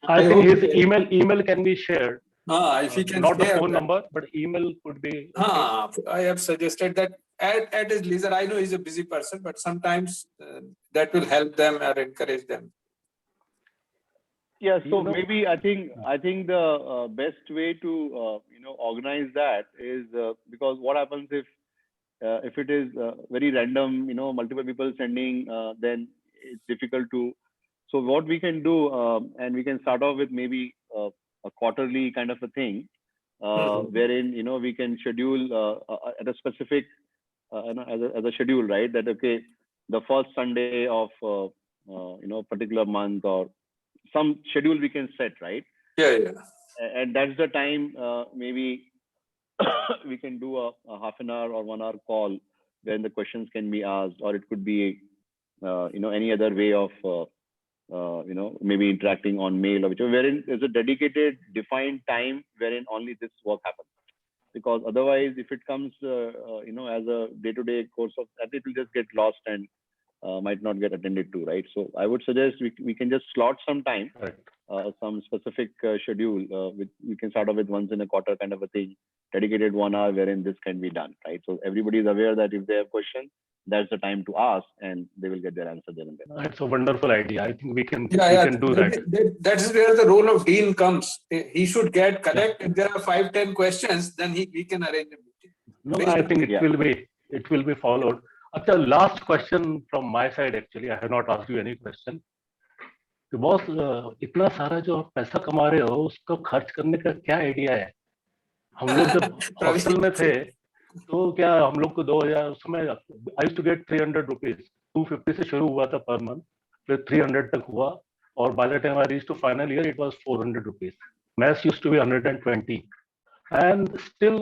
I think his email can be shared. If he can not the share phone that. number, but email could be. I have suggested that at his leisure. I know he's a busy person, but sometimes that will help them or encourage them. Yeah, so maybe I think the best way to organize that is because what happens if it is very random, multiple people sending, then it's difficult to. So what we can do, and we can start off with maybe a quarterly kind of a thing, wherein we can schedule at a specific, as a schedule, right? That okay, the first Sunday of particular month or some schedule we can set, right? Yeah. And that's the time maybe we can do a half an hour or 1 hour call when the questions can be asked, or it could be any other way of maybe interacting on mail or whichever, wherein there's a dedicated defined time wherein only this work happens. Because otherwise, if it comes as a day-to-day course of that, it will just get lost and might not get attended to, right? So I would suggest we can just slot some time, some specific schedule. We can start off with once in a quarter kind of a thing, dedicated 1 hour wherein this can be done, right? So everybody is aware that if they have questions, that's the time to ask, and they will get their answer there and then. It's a wonderful idea. I think we can do that. That is where the role of dean comes. He should collect. If there are 5-10 questions, then we can arrange a meeting. No, I think it will be followed. Okay, last question from my side. Actually, I have not asked you any question. कि boss इतना सारा जो आप पैसा कमा रहे हो उसको खर्च करने का क्या आइडिया है? हम लोग जब हॉस्टल में थे तो क्या हम लोग को 2000 उसमें I used to get 300 rupees, 250 से शुरू हुआ था पर मंथ, फिर 300 तक हुआ, और by the time I reached to final year it was 400 rupees. Maths used to be 120 and still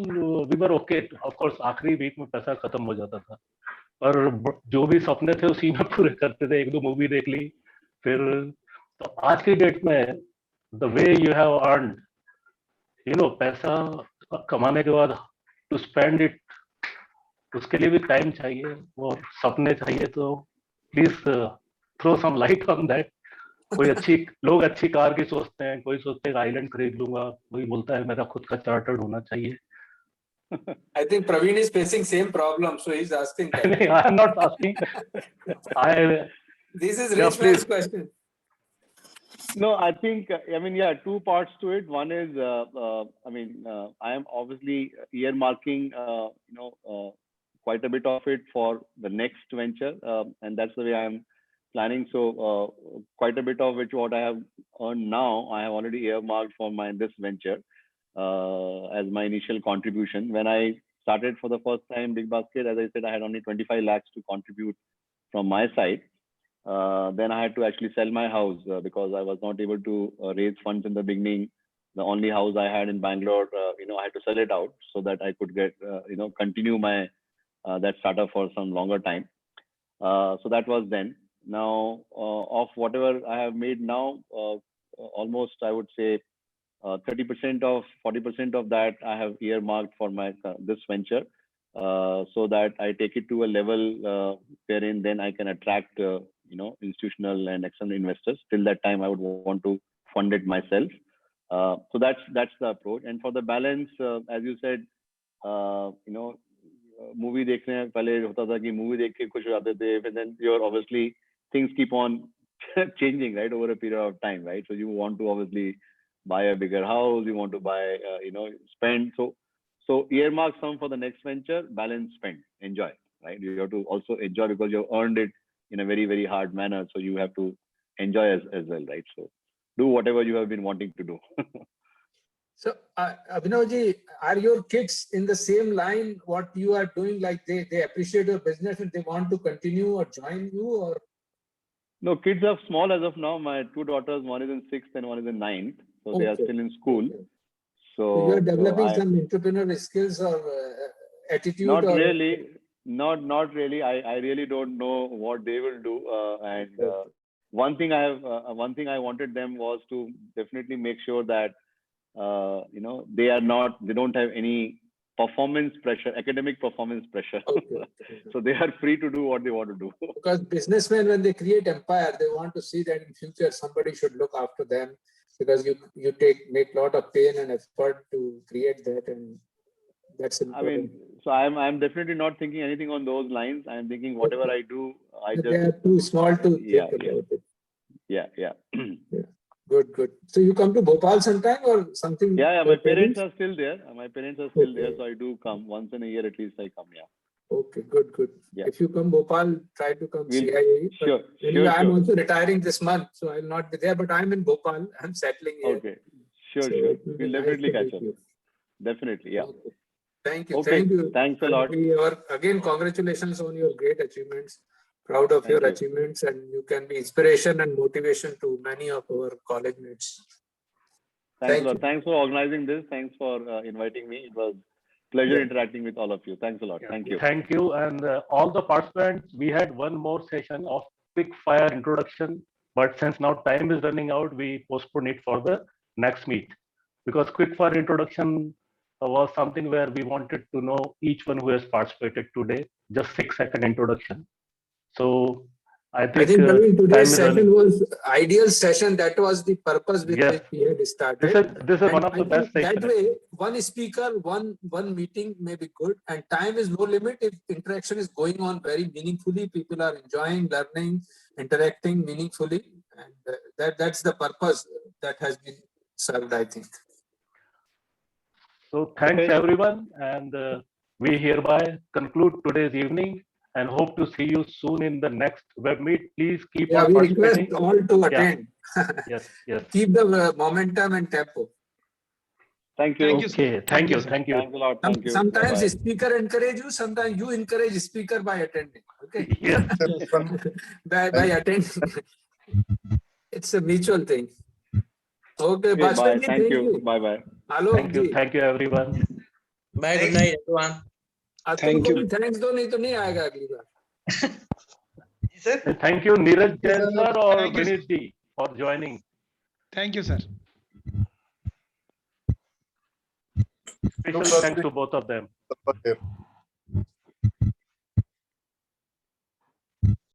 we were okay. Of course आखिरी वीक में पैसा खत्म हो जाता था, पर जो भी सपने थे उसी में पूरे करते थे. 1-2 मूवी देख ली. फिर तो आज की डेट में the way you have earned, पैसा कमाने के बाद टू स्पेंड इट, उसके लिए भी टाइम चाहिए और सपने चाहिए. तो please throw some light on that. कोई लोग अच्छी कार की सोचते हैं, कोई सोचते हैं आइलैंड खरीद लूंगा, कोई बोलता है मेरा खुद का चार्टर्ड होना चाहिए. I think Praveen is facing same problem, so he's asking that. I am not asking. This is rich man's question. No, I think, two parts to it. One is, I am obviously earmarking, quite a bit of it for the next venture, and that's the way I am planning. So, quite a bit of which what I have earned now, I have already earmarked for this venture as my initial contribution. When I started for the first time BigBasket, as I said, I had only 25 lakhs to contribute from my side. Then I had to actually sell my house because I was not able to raise funds in the beginning. The only house I had in Bangalore, I had to sell it out so that I could get, continue my that startup for some longer time. So that was then. Now, of whatever I have made now, almost I would say 30% of 40% of that I have earmarked for my this venture, so that I take it to a level wherein then I can attract institutional and external investors. Till that time, I would want to fund it myself. So that's the approach. And for the balance, as you said, movie देखने पहले होता था कि movie देख के खुश हो जाते थे, and then you're obviously things keep on changing, right, over a period of time, right? So you want to obviously buy a bigger house, you want to buy, spend. So earmark some for the next venture, balance spend, enjoy, right? You have to also enjoy because you've earned it in a very, very hard manner. So you have to enjoy as well, right? So do whatever you have been wanting to do. So, Abhinavji, are your kids in the same line, what you are doing, like they appreciate your business and they want to continue or join you, or? No, kids are small as of now. My two daughters, one is in 6th and one is in 9th. So they are still in school. So you are developing I, some entrepreneurial skills or attitude? not or really. Not really. I really don't know what they will do. One thing I wanted them was to definitely make sure that they don't have any performance pressure, academic performance pressure. So they are free to do what they want to do. Because businessmen, when they create empire, they want to see that in future somebody should look after them, because you make a lot of pain and effort to create that, and that's important. I mean, so I'm definitely not thinking anything on those lines. I'm thinking whatever I do, They are too small to think about it. Yeah. Good. So you come to Bhopal sometime or something? Yeah, my parents are still there. So I do come once in a year at least. I come, yeah. Okay, good. Yeah. If you come Bhopal, try to come We'll, CAE. Sure. I'm also retiring this month, so I'll not be there, but I'm in Bhopal. I'm settling here. Okay. Sure. We'll nice definitely to catch meet up. you. Definitely, yeah. Okay. Thank you. Okay. Thank you. Thanks a lot. Again, congratulations on your great achievements. Proud of your Thank you. achievements, and you can be inspiration and motivation to many of our college mates. Thanks a lot. Thanks for organizing this. Thanks for inviting me. It was pleasure interacting with all of you. Thanks a lot. Thank you. Thank you. And all the participants, we had one more session of quick fire introduction, but since now time is running out, we postpone it for the next meet, because quick fire introduction was something where we wanted to know each one who has participated today, just 6-second introduction. So I think Praveen, today's session was ideal session. That was the purpose with which we had started. This is one of the best That way, one speaker, one meeting may be good, and time is no limit. If interaction is going on very meaningfully, people are enjoying, learning, interacting meaningfully, and that's the purpose that has been served, I think. So thanks everyone, and we hereby conclude today's evening and hope to see you soon in the next web meet. Please keep on we request participating. all to attend. Yes. Keep the momentum and tempo. Thank you. Okay. Thank you. Thanks a lot. Thank you. Sometimes Bye-bye. speaker encourage you. Sometimes you encourage speaker by attending. Okay. Yes. by attending. It's a mutual thing. Okay. Okay, bye. Thank you. Bye. Hello. Thank you everyone. Bye. Good night, everyone. Thank you. Thanks दो नहीं तो नहीं आएगा अगली बार. Thank you Neeraj Jain sir or Vineet ji for joining. Thank you, sir. Special thanks to both of them.